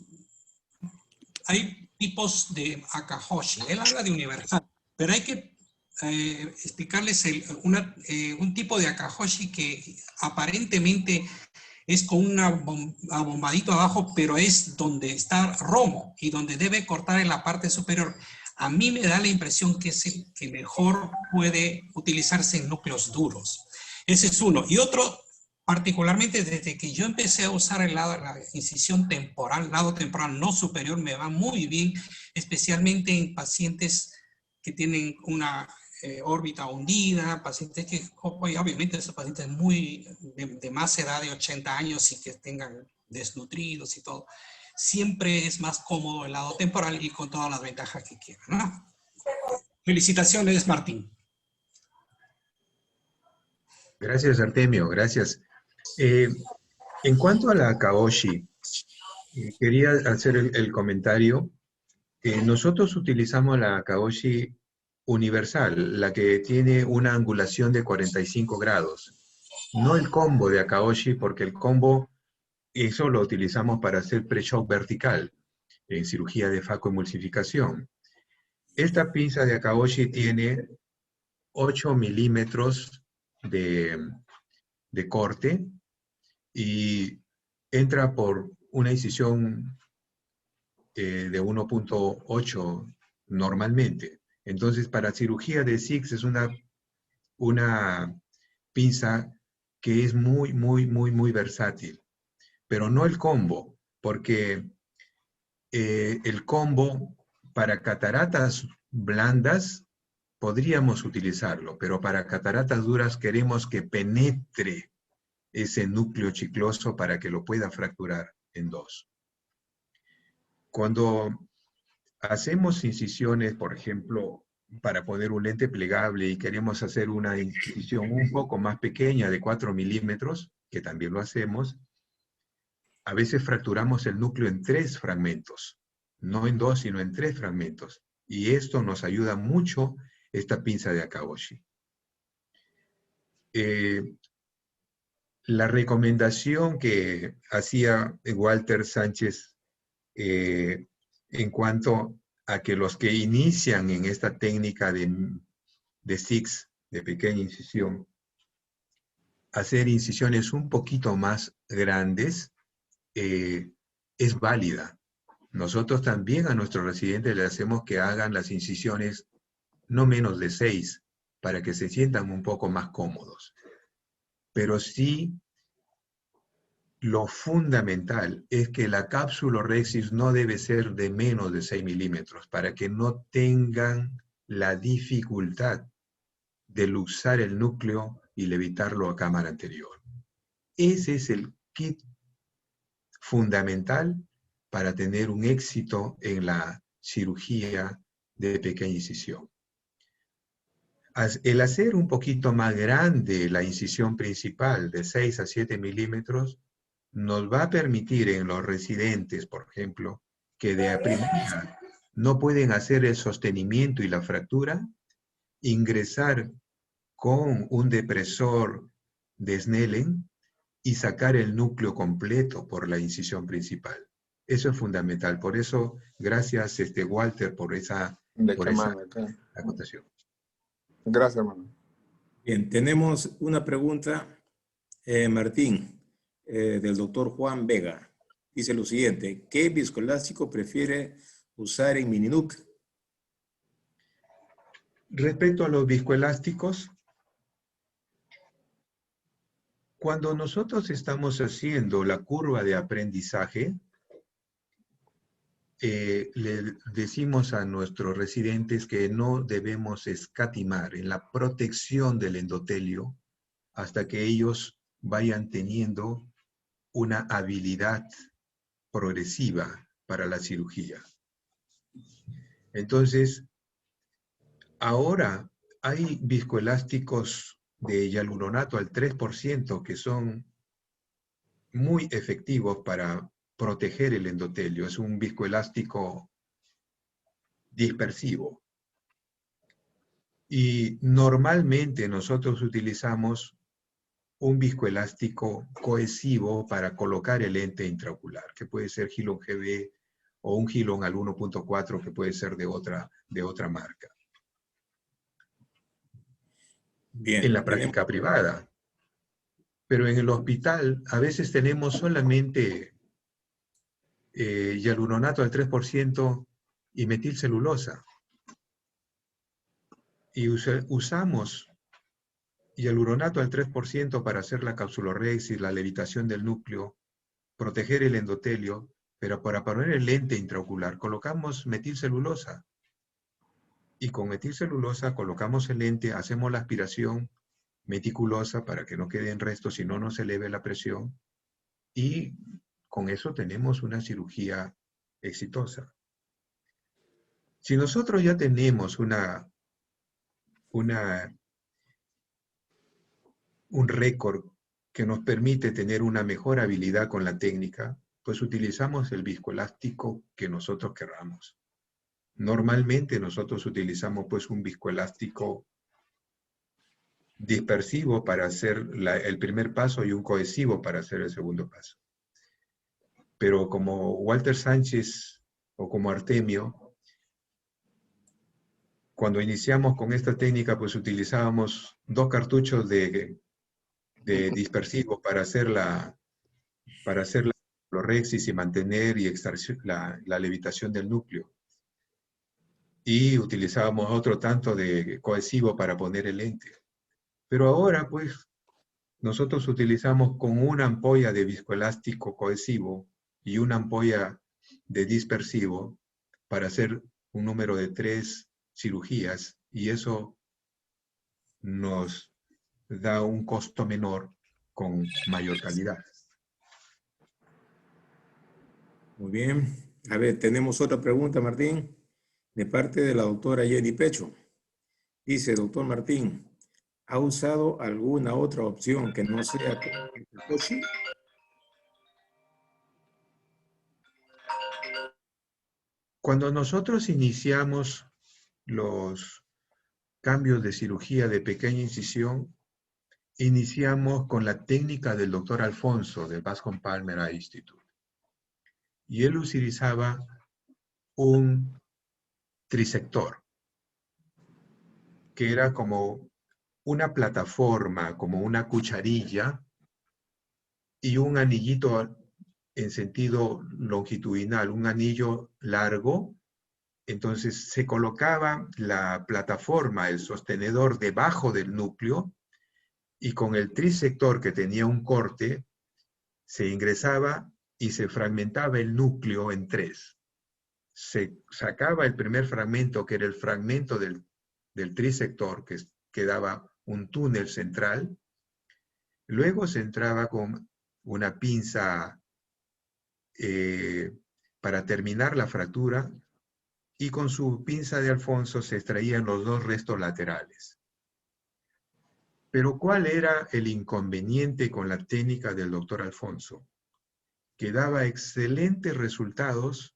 Hay tipos de Akahoshi. Él habla de universal, pero hay que explicarles un tipo de Akahoshi que aparentemente es con un abombadito abajo, pero es donde está romo y donde debe cortar en la parte superior. A mí me da la impresión que es el que mejor puede utilizarse en núcleos duros. Ese es uno. Y otro, particularmente desde que yo empecé a usar la incisión temporal, lado temporal no superior, me va muy bien, especialmente en pacientes que tienen una órbita hundida, pacientes que, obviamente esos pacientes muy de más edad de 80 años y que tengan desnutridos y todo, siempre es más cómodo el lado temporal y con todas las ventajas que quieran, ¿no? Felicitaciones, Martín. Gracias, Artemio, gracias. En cuanto a la Kaoshi, quería hacer el comentario. Nosotros utilizamos la Kaoshi universal, la que tiene una angulación de 45 grados. No el combo de Akaoshi, porque el combo, eso lo utilizamos para hacer pre-shock vertical, en cirugía de facoemulsificación. Esta pinza de Akaoshi tiene 8 milímetros de corte y entra por una incisión de 1.8 normalmente. Entonces, para cirugía de SIGS es una pinza que es muy versátil. Pero no el combo, porque el combo para cataratas blandas podríamos utilizarlo, pero para cataratas duras queremos que penetre ese núcleo chicloso para que lo pueda fracturar en dos. Cuando hacemos incisiones, por ejemplo, para poner un lente plegable y queremos hacer una incisión un poco más pequeña de 4 milímetros, que también lo hacemos, a veces fracturamos el núcleo en 3 fragmentos, no en 2, sino en 3 fragmentos. Y esto nos ayuda mucho esta pinza de Akaoshi. La recomendación que hacía Walter Sánchez en cuanto a que los que inician en esta técnica de SIGS, de pequeña incisión, hacer incisiones un poquito más grandes, es válida. Nosotros también a nuestros residentes les hacemos que hagan las incisiones no menos de 6, para que se sientan un poco más cómodos. Pero sí, lo fundamental es que la cápsula Rexis no debe ser de menos de 6 milímetros, para que no tengan la dificultad de luxar el núcleo y levitarlo a cámara anterior. Ese es el kit fundamental para tener un éxito en la cirugía de pequeña incisión. El hacer un poquito más grande la incisión principal de 6 a 7 milímetros nos va a permitir en los residentes, por ejemplo, que de a primera no pueden hacer el sostenimiento y la fractura, ingresar con un depresor de Snellen y sacar el núcleo completo por la incisión principal. Eso es fundamental. Por eso, gracias Walter por esa acotación. Gracias, hermano. Bien, tenemos una pregunta, Martín, del doctor Juan Vega. Dice lo siguiente: ¿qué viscoelástico prefiere usar en Mininuc? Respecto a los viscoelásticos, cuando nosotros estamos haciendo la curva de aprendizaje, le decimos a nuestros residentes que no debemos escatimar en la protección del endotelio hasta que ellos vayan teniendo una habilidad progresiva para la cirugía. Entonces, ahora hay viscoelásticos de hialuronato al 3% que son muy efectivos para proteger el endotelio. Es un viscoelástico dispersivo. Y normalmente nosotros utilizamos un viscoelástico cohesivo para colocar el lente intraocular, que puede ser Hilon GB o un Hilon al 1.4 que puede ser de otra marca. Bien, en la práctica privada. Pero en el hospital a veces tenemos solamente hialuronato al 3% y metilcelulosa. Y usamos hialuronato al 3% para hacer la capsulorhexis, la levitación del núcleo, proteger el endotelio, pero para poner el lente intraocular colocamos metilcelulosa. Y con metilcelulosa colocamos el lente, hacemos la aspiración meticulosa para que no queden restos y no se eleve la presión. Y con eso tenemos una cirugía exitosa. Si nosotros ya tenemos un récord que nos permite tener una mejor habilidad con la técnica, pues utilizamos el viscoelástico que nosotros querramos. Normalmente nosotros utilizamos pues un viscoelástico dispersivo para hacer el primer paso y un cohesivo para hacer el segundo paso. Pero como Walter Sánchez o como Artemio, cuando iniciamos con esta técnica, pues utilizábamos 2 cartuchos de dispersivo para hacer la capsulorhexis y mantener y la levitación del núcleo. Y utilizábamos otro tanto de cohesivo para poner el lente. Pero ahora, pues, nosotros utilizamos con una ampolla de viscoelástico cohesivo y una ampolla de dispersivo para hacer un número de 3 cirugías, y eso nos da un costo menor con mayor calidad. Muy bien. A ver, tenemos otra pregunta, Martín, de parte de la doctora Jenny Pecho. Dice, doctor Martín, ¿ha usado alguna otra opción que no sea Toshi? Cuando nosotros iniciamos los cambios de cirugía de pequeña incisión, iniciamos con la técnica del doctor Alfonso del Bascom Palmer Eye Institute. Y él utilizaba un trisector, que era como una plataforma, como una cucharilla, y un anillito en sentido longitudinal, un anillo largo. Entonces se colocaba la plataforma, el sostenedor, debajo del núcleo, y con el trisector, que tenía un corte, se ingresaba y se fragmentaba el núcleo en 3. Se sacaba el primer fragmento, que era el fragmento del del trisector, que daba un túnel central. Luego se entraba con una pinza para terminar la fractura, y con su pinza de Alfonso se extraían los dos restos laterales. Pero ¿cuál era el inconveniente con la técnica del doctor Alfonso? Que daba excelentes resultados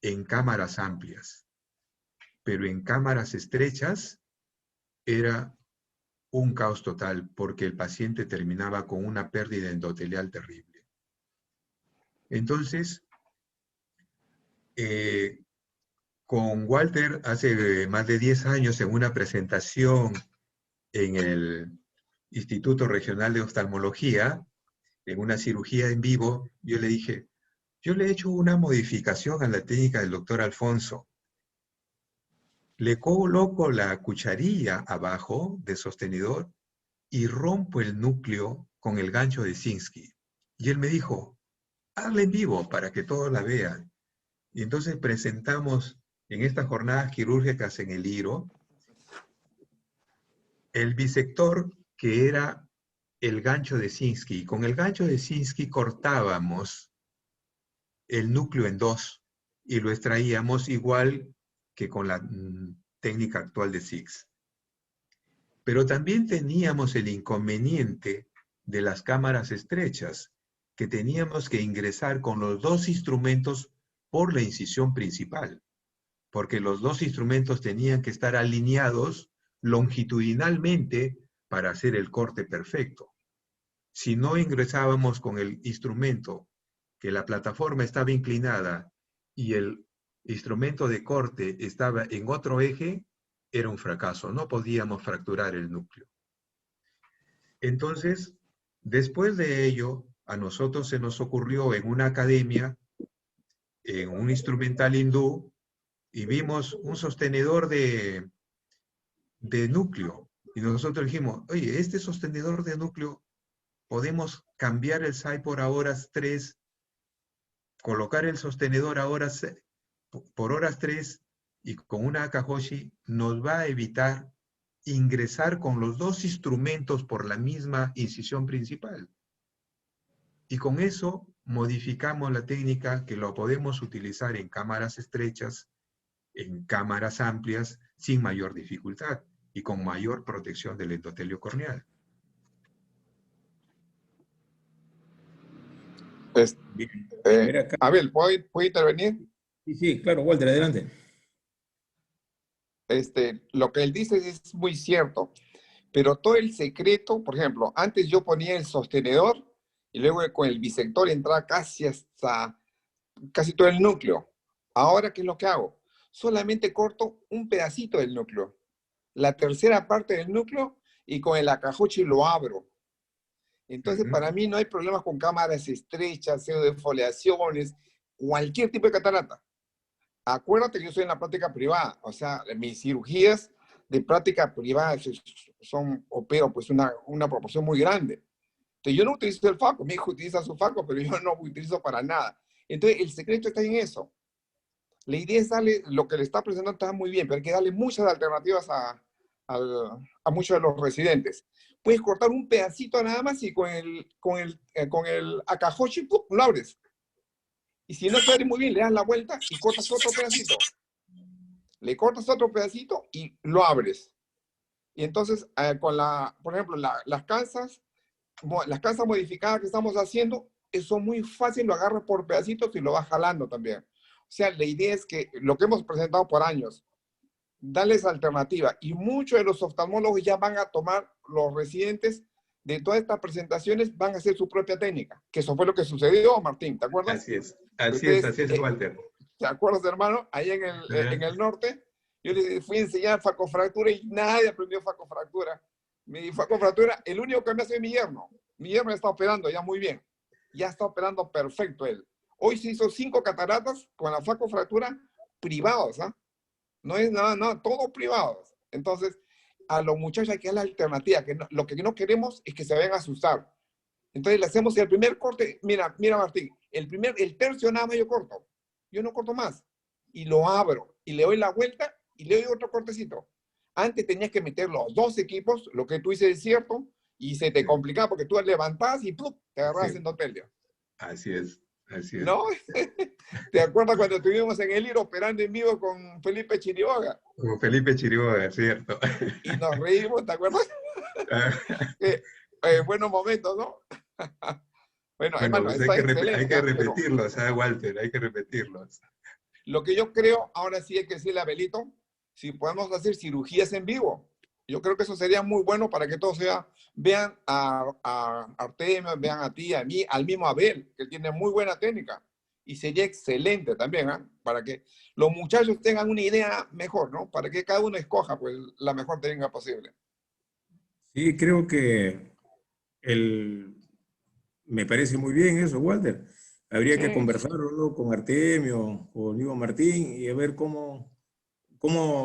en cámaras amplias, pero en cámaras estrechas era un caos total, porque el paciente terminaba con una pérdida endotelial terrible. Entonces, con Walter, hace más de 10 años, en una presentación en el Instituto Regional de Oftalmología, en una cirugía en vivo, yo le dije, yo le he hecho una modificación a la técnica del doctor Alfonso. Le coloco la cucharilla abajo del sostenedor y rompo el núcleo con el gancho de Sinskey. Y él me dijo, hazla en vivo para que todos la vean. Y entonces presentamos en estas jornadas quirúrgicas en el IRO el bisector, que era el gancho de Sinskey. Con el gancho de Sinskey cortábamos el núcleo en dos y lo extraíamos igual que con la técnica actual de Six. Pero también teníamos el inconveniente de las cámaras estrechas, que teníamos que ingresar con los dos instrumentos por la incisión principal, porque los dos instrumentos tenían que estar alineados longitudinalmente para hacer el corte perfecto. Si no ingresábamos con el instrumento, que la plataforma estaba inclinada y el instrumento de corte estaba en otro eje, era un fracaso, no podíamos fracturar el núcleo. Entonces, después de ello, a nosotros se nos ocurrió en una academia, en un instrumental hindú, y vimos un sostenedor de núcleo. Y nosotros dijimos, oye, este sostenedor de núcleo, podemos cambiar el SAI por horas 3, colocar el sostenedor por horas 3, y con una Akahoshi nos va a evitar ingresar con los dos instrumentos por la misma incisión principal. Y con eso modificamos la técnica, que lo podemos utilizar en cámaras estrechas, en cámaras amplias, sin mayor dificultad y con mayor protección del endotelio corneal. Bien. Abel, ¿puedo intervenir? Sí, claro, Walter, adelante. Lo que él dice es muy cierto, pero todo el secreto, por ejemplo, antes yo ponía el sostenedor y luego con el bisector entraba casi todo el núcleo. Ahora, ¿qué es lo que hago? Solamente corto un pedacito del núcleo, la tercera parte del núcleo, y con el Akahoshi lo abro. Entonces, para mí no hay problemas con cámaras estrechas, pseudofoliaciones, cualquier tipo de catarata. Acuérdate que yo soy en la práctica privada, o sea, mis cirugías de práctica privada opero pues una proporción muy grande. Entonces, yo no utilizo el FACO, mi hijo utiliza su FACO, pero yo no utilizo para nada. Entonces, el secreto está en eso. La idea es darle, lo que le está presentando está muy bien, pero hay que darle muchas alternativas a muchos de los residentes. Puedes cortar un pedacito nada más y con el Akahoshi, ¡pum!, lo abres. Y si no te abre muy bien, le das la vuelta y cortas otro pedacito. Le cortas otro pedacito y lo abres. Y entonces, por ejemplo, las cansas modificadas que estamos haciendo, eso muy fácil, lo agarras por pedacitos y lo vas jalando también. O sea, la idea es que lo que hemos presentado por años, darles alternativa. Y muchos de los oftalmólogos ya van a tomar, los residentes de todas estas presentaciones van a hacer su propia técnica. Que eso fue lo que sucedió, Martín, ¿te acuerdas? Así es, Walter. ¿Te acuerdas, hermano? Ahí en el norte, yo les fui a enseñar facofractura y nadie aprendió facofractura. Mi facofractura, el único que me hace es mi yerno. Mi yerno está operando ya muy bien. Ya está operando perfecto él. Hoy se hizo 5 cataratas con la facofractura privados, ¿ah? No es nada, todo privados. Entonces, a los muchachos hay que dar la alternativa, que no, lo que no queremos es que se vayan a asustar. Entonces le hacemos el primer corte, mira Martín, el tercio nada más yo corto. Yo no corto más. Y lo abro, y le doy la vuelta, y le doy otro cortecito. Antes tenías que meter los dos equipos, lo que tú dices es cierto, y se te complicaba porque tú levantabas y ¡plum! Te agarrabas Sí. endotelio. Así es, así es. ¿No? ¿Te acuerdas cuando estuvimos en el IR operando en vivo con Felipe Chiriboga? Como Felipe Chiriboga, ¿cierto? Y nos reímos, ¿te acuerdas? Buenos momentos, ¿no? Bueno, Bueno, hermano, pues está hay excelente, que pero repetirlos, ¿ah, Walter? Hay que repetirlos. lo que yo creo, ahora sí hay que decirle a Abelito, si podemos hacer cirugías en vivo. Yo creo que eso sería muy bueno para que todos vean a Artemio, vean a ti, a mí, al mismo Abel, que tiene muy buena técnica. Y sería excelente también, ¿eh? Para que los muchachos tengan una idea mejor, ¿no? Para que cada uno escoja pues, la mejor técnica posible. Sí, creo que me parece muy bien eso, Walter. Habría que Sí, conversarlo, ¿no?, con Artemio o Diego Martín y a ver cómo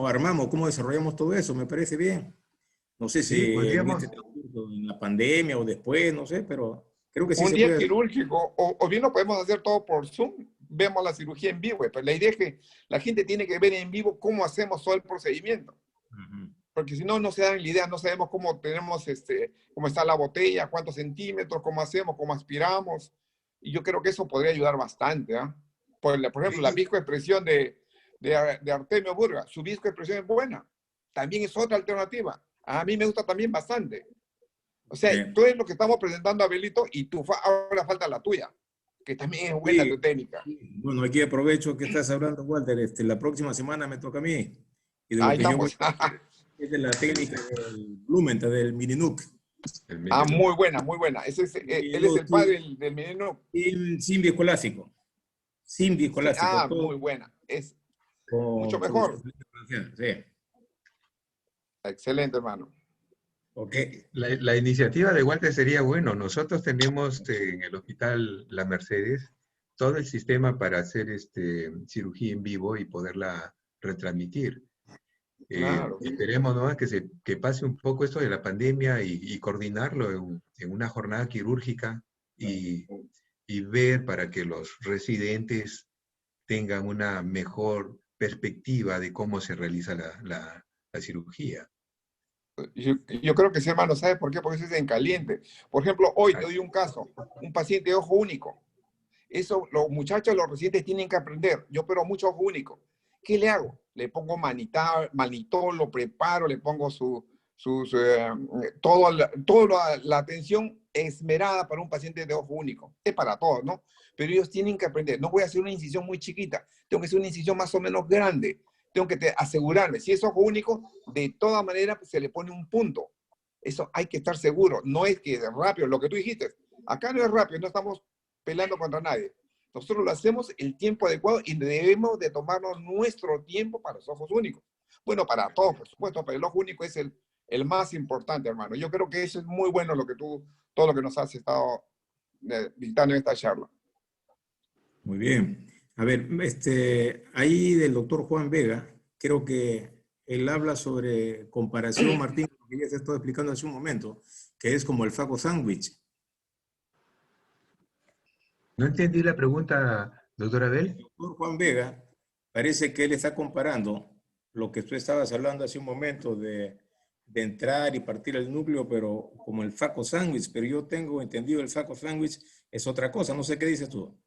armamos, cómo desarrollamos todo eso. Me parece bien. No sé Sí, si en podríamos, este transcurso, en la pandemia o después, no sé, pero creo que sí un se día puede hacer. quirúrgico, o bien lo podemos hacer todo por Zoom, vemos la cirugía en vivo, pero la idea es que la gente tiene que ver en vivo cómo hacemos todo el procedimiento. Ujú. Porque si no, no se dan la idea, no sabemos cómo tenemos, cómo está la botella, cuántos centímetros, cómo hacemos, cómo aspiramos. Y yo creo que eso podría ayudar bastante. ¿Ah? Por ejemplo, la Sí, viscoexpresión de Artemio Burga, su viscoexpresión es buena. También es otra alternativa. A mí me gusta también bastante. O sea, eh, todo es lo que estamos presentando a Abelito y ahora falta la tuya, que también es buena sí, tu técnica. bueno, aquí aprovecho que estás hablando, Walter. La próxima semana me toca a mí. Y de lo Ahí que yo voy estamos. a hablar es de la técnica del Blumenthal, del Mininuc. el Ah, menú. muy buena, muy buena. Y Él es luego el padre del menino. sin viscoelástico. Sin Sí, viscoelástico, todo muy buena. Es mucho con mejor. solución diferencial. Sí. Excelente, hermano. Ok. La iniciativa de Walter sería bueno. Nosotros tenemos en el hospital La Mercedes todo el sistema para hacer cirugía en vivo y poderla retransmitir. Claro. Esperemos, ¿no?, que pase un poco esto de la pandemia y coordinarlo en una jornada quirúrgica y ver para que los residentes tengan una mejor perspectiva de cómo se realiza la cirugía. Yo creo que sí, hermano. ¿Sabes por qué? Porque eso es en caliente. Por ejemplo, hoy te doy un caso. Un paciente de ojo único. Eso los muchachos, los residentes tienen que aprender. Yo opero mucho ojo único. ¿Qué le hago? Le pongo manitol, lo preparo, le pongo toda la atención esmerada para un paciente de ojo único. Es para todos, ¿no? Pero ellos tienen que aprender. No voy a hacer una incisión muy chiquita. Tengo que hacer una incisión más o menos grande. Tengo que asegurarme. Si es ojo único, de todas maneras pues, se le pone un punto. Eso hay que estar seguro. No es que es rápido, lo que tú dijiste. Acá no es rápido, no estamos peleando contra nadie. Nosotros lo hacemos el tiempo adecuado y debemos de tomarnos nuestro tiempo para los ojos únicos. Bueno, para todos, por supuesto, pero el ojo único es el más importante, hermano. Yo creo que eso es muy bueno todo lo que nos has estado dictando en esta charla. Muy bien. A ver, ahí del doctor Juan Vega, creo que él habla sobre comparación, Martín, lo que ya se estaba explicando hace un momento, que es como el Faco sándwich. No entendí la pregunta, doctor El Abel. doctor Juan Vega parece que él está comparando lo que tú estabas hablando hace un momento de entrar y partir el núcleo, pero como el Faco sándwich, pero yo tengo entendido el Faco sándwich es otra cosa, no sé qué dices tú.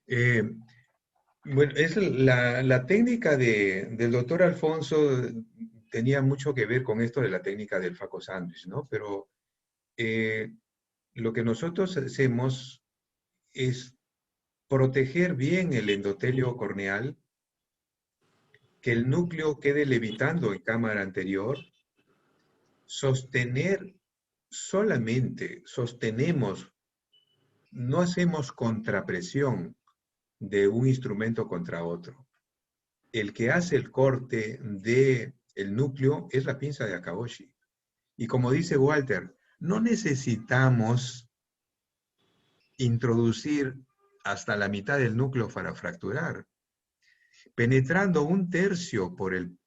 Eh, bueno, es la técnica del doctor Alfonso tenía mucho que ver con esto de la técnica del Faco sándwich, ¿no? Pero lo que nosotros hacemos es proteger bien el endotelio corneal, que el núcleo quede levitando en cámara anterior, sostenemos, no hacemos contrapresión de un instrumento contra otro. El que hace el corte del núcleo es la pinza de Akaoshi. Y como dice Walter, no necesitamos introducir hasta la mitad del núcleo para fracturar. Penetrando 1/3 por el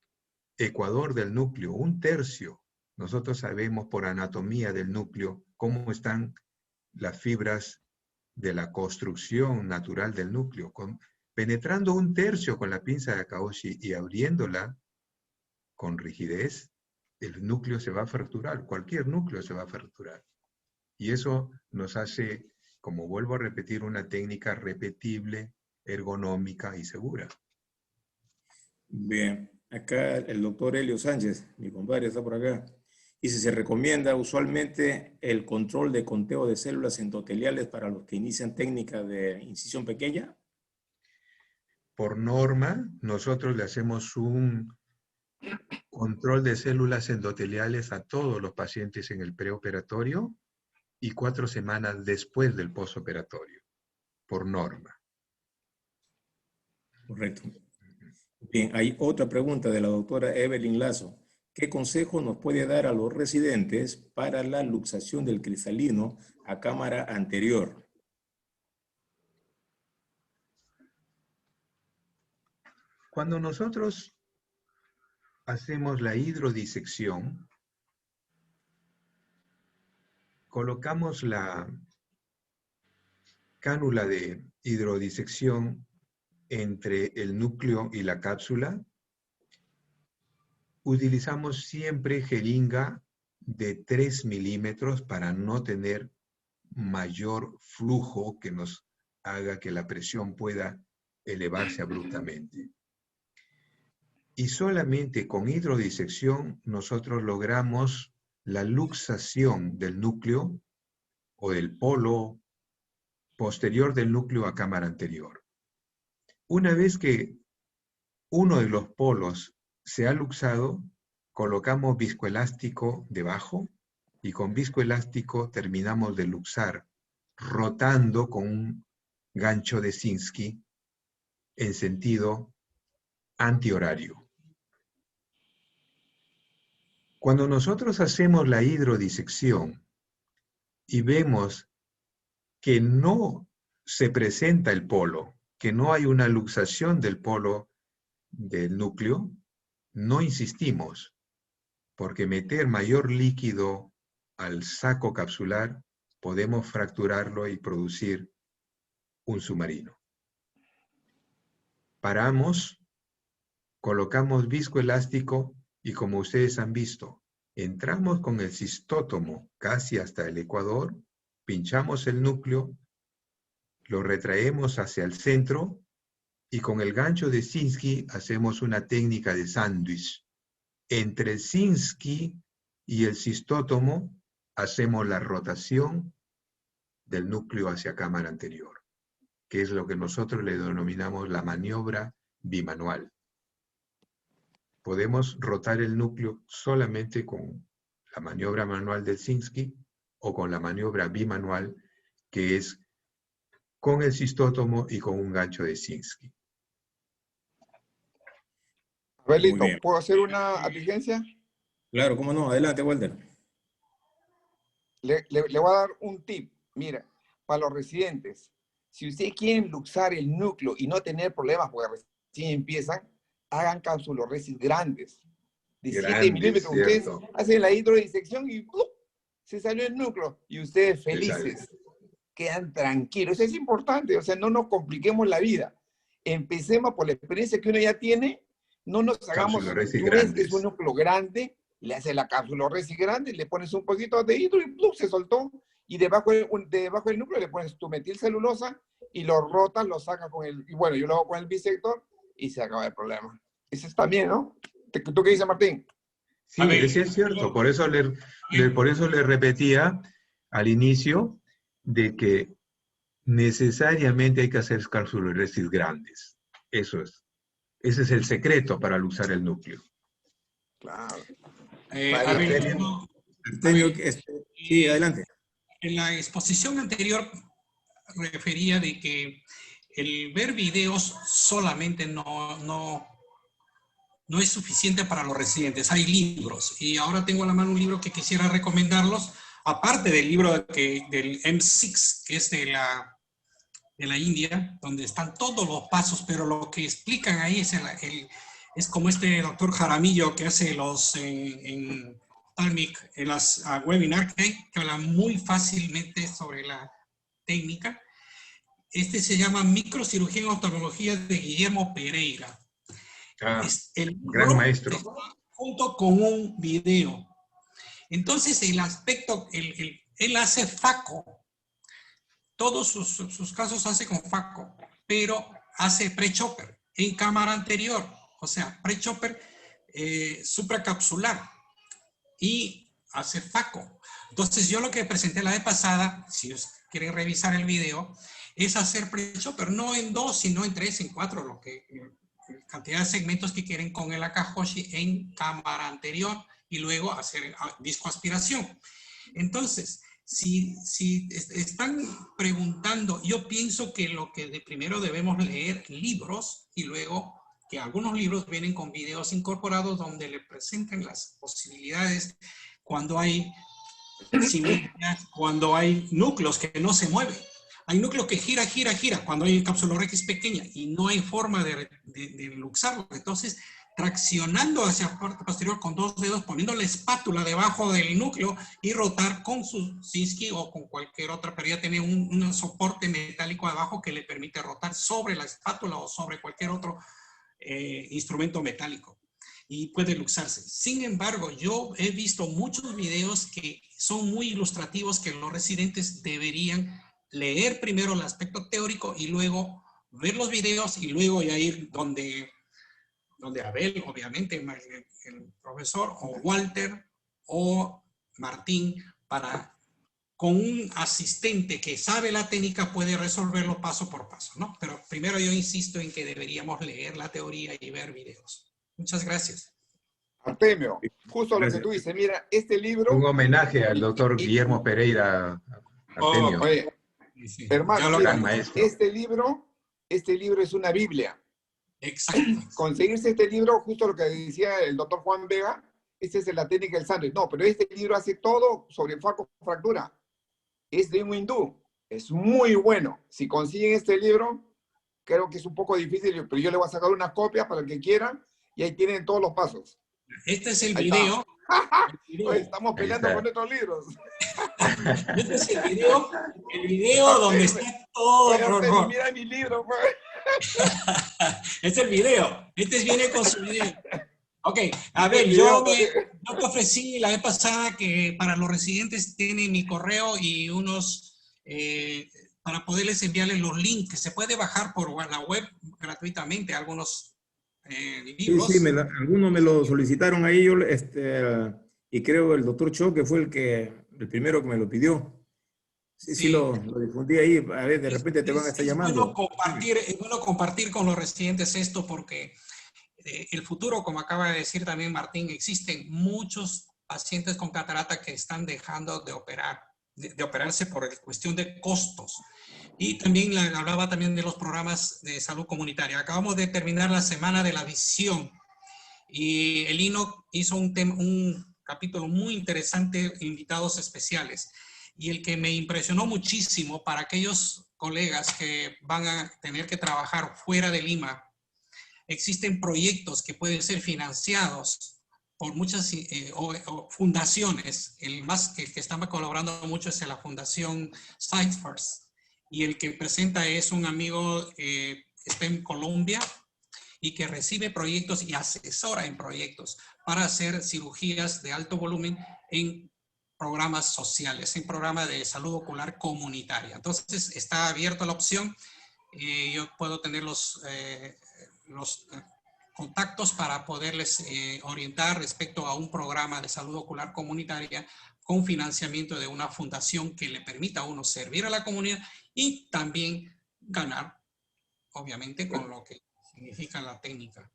ecuador del núcleo, 1/3, nosotros sabemos por anatomía del núcleo cómo están las fibras de la construcción natural del núcleo. Penetrando 1/3 con la pinza de Akaoshi y abriéndola con rigidez, el núcleo se va a fracturar, cualquier núcleo se va a fracturar. Y eso nos hace, como vuelvo a repetir, una técnica repetible, ergonómica y segura. Bien, acá el doctor Helio Sánchez, mi compadre, está por acá. Dice, se recomienda usualmente el control de conteo de células endoteliales para los que inician técnica de incisión pequeña. Por norma, nosotros le hacemos un control de células endoteliales a todos los pacientes en el preoperatorio y 4 semanas después del postoperatorio, por norma. Correcto. Bien, hay otra pregunta de la doctora Evelyn Lazo. ¿Qué consejo nos puede dar a los residentes para la luxación del cristalino a cámara anterior? Cuando nosotros hacemos la hidrodisección, colocamos la cánula de hidrodisección entre el núcleo y la cápsula. Utilizamos siempre jeringa de 3 milímetros para no tener mayor flujo que nos haga que la presión pueda elevarse abruptamente. Y solamente con hidrodisección nosotros logramos la luxación del núcleo o del polo posterior del núcleo a cámara anterior. Una vez que uno de los polos se ha luxado, colocamos viscoelástico debajo y con viscoelástico terminamos de luxar, rotando con un gancho de Sinskey en sentido antihorario. Cuando nosotros hacemos la hidrodisección y vemos que no se presenta el polo, que no hay una luxación del polo del núcleo, no insistimos, porque meter mayor líquido al saco capsular podemos fracturarlo y producir un submarino. Paramos, colocamos viscoelástico y como ustedes han visto, entramos con el cistótomo casi hasta el ecuador, pinchamos el núcleo, lo retraemos hacia el centro y con el gancho de Sinskey hacemos una técnica de sándwich. Entre el Sinskey y el cistótomo hacemos la rotación del núcleo hacia cámara anterior, que es lo que nosotros le denominamos la maniobra bimanual. Podemos rotar el núcleo solamente con la maniobra manual del Sinskey o con la maniobra bimanual, que es con el cistótomo y con un gancho de Sinskey. Abelito, ¿puedo hacer una advertencia? Claro, cómo no. Adelante, Walter. Le voy a dar un tip. Mira, para los residentes, si ustedes quieren luxar el núcleo y no tener problemas porque recién empiezan, hagan cápsuloresis grandes, de 7 milímetros. Ustedes hacen la hidrodisección y se salió el núcleo y ustedes felices, quedan tranquilos. Eso es importante, o sea, no nos compliquemos la vida. Empecemos por la experiencia que uno ya tiene, no nos hagamos, tú ves que es un núcleo grande, le haces la cápsuloresis grande, le pones un poquito de hidro y se soltó, y debajo del núcleo le pones tu metilcelulosa y lo rotas, lo sacas con el, y bueno, yo lo hago con el bisector y se acaba el problema. Eso está bien, ¿no? ¿Tú qué dices, Martín? Sí, es cierto. Por eso le repetía al inicio de que necesariamente hay que hacer cápsuloresis grandes. Eso es. Ese es el secreto para luxar el núcleo. Claro. Sí, adelante. En la exposición anterior refería de que el ver videos solamente no es suficiente para los residentes. Hay libros. Y ahora tengo a la mano un libro que quisiera recomendarlos, aparte del libro del M6, que es de la India, donde están todos los pasos, pero lo que explican ahí es como este doctor Jaramillo que hace en Talmic, en las webinars que hablan muy fácilmente sobre la técnica. Este se llama Microcirugía en Oftalmología de Guillermo Pereira. Gran maestro. junto con un video. Entonces, el aspecto, él hace FACO. Todos sus casos hace con FACO, pero hace pre-chopper en cámara anterior. O sea, pre-chopper supracapsular. Y hace FACO. Entonces, yo lo que presenté la vez pasada, si ustedes quieren revisar el video, es hacer pre-chopper, no en 2, sino en 3, en 4, cantidad de segmentos que quieren con el Akahoshi en cámara anterior y luego hacer disco aspiración. Entonces, si están preguntando, yo pienso que lo que primero debemos leer libros y luego que algunos libros vienen con videos incorporados donde le presentan las posibilidades cuando hay simetrías, cuando hay núcleos que no se mueven. Hay núcleos que gira cuando hay cápsula X pequeña y no hay forma de luxarlo. Entonces, traccionando hacia la parte posterior con 2 dedos, poniendo la espátula debajo del núcleo y rotar con su Sinskey o con cualquier otra, pero ya tiene un soporte metálico abajo que le permite rotar sobre la espátula o sobre cualquier otro instrumento metálico y puede luxarse. Sin embargo, yo he visto muchos videos que son muy ilustrativos que los residentes deberían leer primero el aspecto teórico y luego ver los videos y luego ya ir donde Abel, obviamente, el profesor, o Walter, o Martín, con un asistente que sabe la técnica puede resolverlo paso por paso, ¿no? Pero primero yo insisto en que deberíamos leer la teoría y ver videos. Muchas gracias. Artemio, justo lo que tú dices, mira, este libro... Un homenaje al doctor Guillermo Pereira, Artemio. Oye, Sí. hermano, mira, mira, maestro. este libro es una Biblia. Exacto. Conseguirse este libro, justo lo que decía el doctor Juan Vega, esta es la técnica del sándwich. No, pero este libro hace todo sobre FACO fractura. Es de un hindú. Es muy bueno. Si consiguen este libro, creo que es un poco difícil, pero yo le voy a sacar una copia para el que quiera y ahí tienen todos los pasos. Este es el Ahí video. Oye, estamos peleando está. con nuestros libros. Este es el video donde está todo. Oye, Artemio, mira mi libro, pues. Este es el video. Este viene con su video. Ok, a ver, yo te ofrecí la vez pasada que para los residentes tiene mi correo y para poderles enviarles los links, que se puede bajar por la web gratuitamente, algunos libros. Sí, algunos me lo solicitaron ahí, y creo el doctor Cho, que fue el primero que me lo pidió. Sí, lo difundí ahí, a ver, de repente te van a estar llamando. Es bueno compartir con los residentes esto porque el futuro, como acaba de decir también Martín, existen muchos pacientes con catarata que están dejando de operarse por cuestión de costos. Y también hablaba también de los programas de salud comunitaria. Acabamos de terminar la Semana de la Visión y el INOC hizo un capítulo muy interesante, invitados especiales. Y el que me impresionó muchísimo para aquellos colegas que van a tener que trabajar fuera de Lima, existen proyectos que pueden ser financiados por muchas fundaciones. El que está colaborando mucho es la Fundación Science First. Y el que presenta es un amigo que está en Colombia y que recibe proyectos y asesora en proyectos para hacer cirugías de alto volumen en programas sociales, en programas de salud ocular comunitaria. Entonces, está abierta la opción. Yo puedo tener los contactos para poderles orientar respecto a un programa de salud ocular comunitaria con financiamiento de una fundación que le permita a uno servir a la comunidad y también ganar, obviamente, con lo que significa la técnica.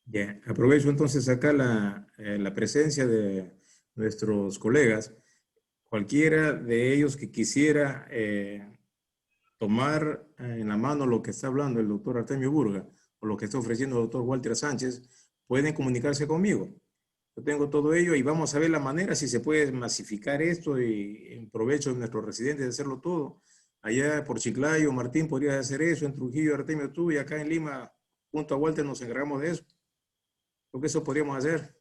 Bien, aprovecho entonces acá la presencia de nuestros colegas. Cualquiera de ellos que quisiera tomar en la mano lo que está hablando el doctor Artemio Burga o lo que está ofreciendo el doctor Walter Sánchez, pueden comunicarse conmigo. Yo tengo todo ello y vamos a ver la manera si se puede masificar esto y en provecho de nuestros residentes de hacerlo todo. Allá por Chiclayo, Martín podría hacer eso, en Trujillo, Artemio tú, y acá en Lima, junto a Walter, nos encargamos de eso. Creo que eso podríamos hacer.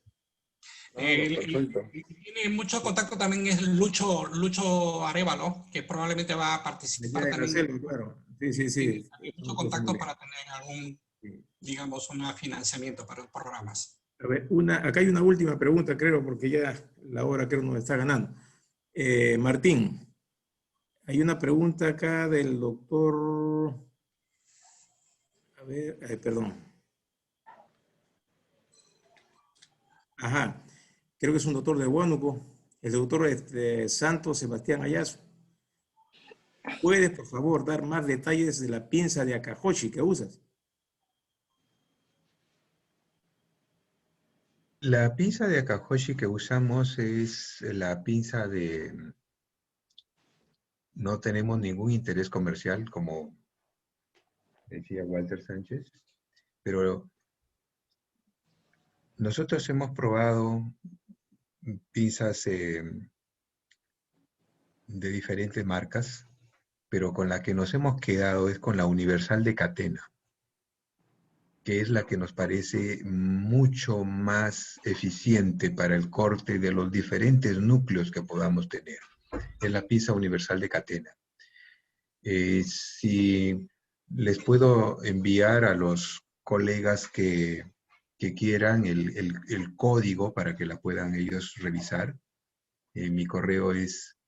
Tiene mucho contacto también es Lucho Arevalo, que probablemente va a participar también. Claro. Sí. Mucho contacto para tener algún, digamos, un financiamiento para los programas. A ver, acá hay una última pregunta, creo, porque ya la hora creo nos está ganando. Martín, hay una pregunta acá del doctor... A ver, perdón. Ajá, creo que es un doctor de Huánuco, el doctor Santos Sebastián Ayazo. ¿Puedes, por favor, dar más detalles de la pinza de Akahoshi que usas? La pinza de Akahoshi que usamos es la pinza de... No tenemos ningún interés comercial, como decía Walter Sánchez, pero nosotros hemos probado pinzas de diferentes marcas, pero con la que nos hemos quedado es con la Universal de Catena, que es la que nos parece mucho más eficiente para el corte de los diferentes núcleos que podamos tener. Es la pinza Universal de Catena. Si les puedo enviar a los colegas que quieran el código para que la puedan ellos revisar. Mi correo es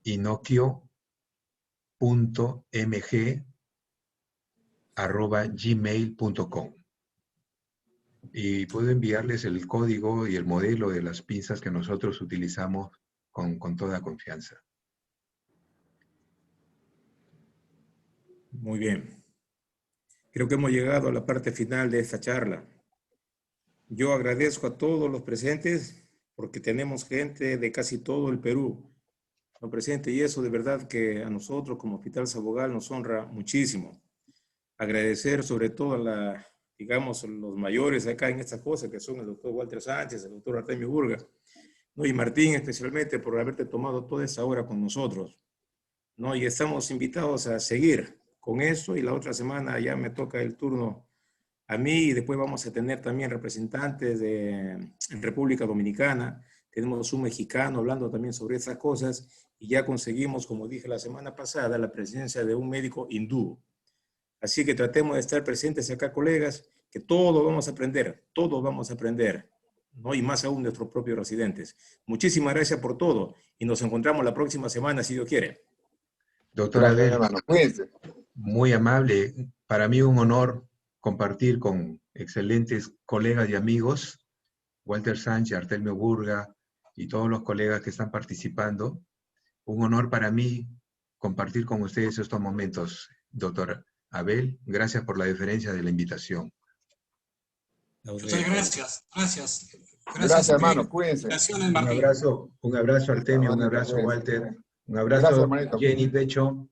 inokio.mg@gmail.com y puedo enviarles el código y el modelo de las pinzas que nosotros utilizamos con toda confianza. Muy bien. Creo que hemos llegado a la parte final de esta charla. Yo agradezco a todos los presentes porque tenemos gente de casi todo el Perú, ¿no, presente? Y eso de verdad que a nosotros como Hospital Sabogal nos honra muchísimo. Agradecer sobre todo a digamos, los mayores acá en estas cosas, que son el doctor Walter Sánchez, el doctor Artemio Burga, ¿no? Y Martín especialmente por haberte tomado toda esa hora con nosotros, ¿no? Y estamos invitados a seguir con eso y la otra semana ya me toca el turno a mí y después vamos a tener también representantes en República Dominicana, tenemos un mexicano hablando también sobre esas cosas y ya conseguimos, como dije la semana pasada, la presencia de un médico hindú. Así que tratemos de estar presentes acá, colegas, que todos vamos a aprender, ¿no? Y más aún nuestros propios residentes. Muchísimas gracias por todo y nos encontramos la próxima semana, si Dios quiere. Doctor Abel, muy amable. Para mí un honor compartir con excelentes colegas y amigos, Walter Sánchez, Artemio Burga y todos los colegas que están participando. Un honor para mí compartir con ustedes estos momentos, doctor Abel. Gracias por la deferencia de la invitación. Muchas gracias. Gracias, hermano. Cuídense. Un abrazo, Artemio, un abrazo, Walter. Un abrazo, Gracias, Jenny Pecho.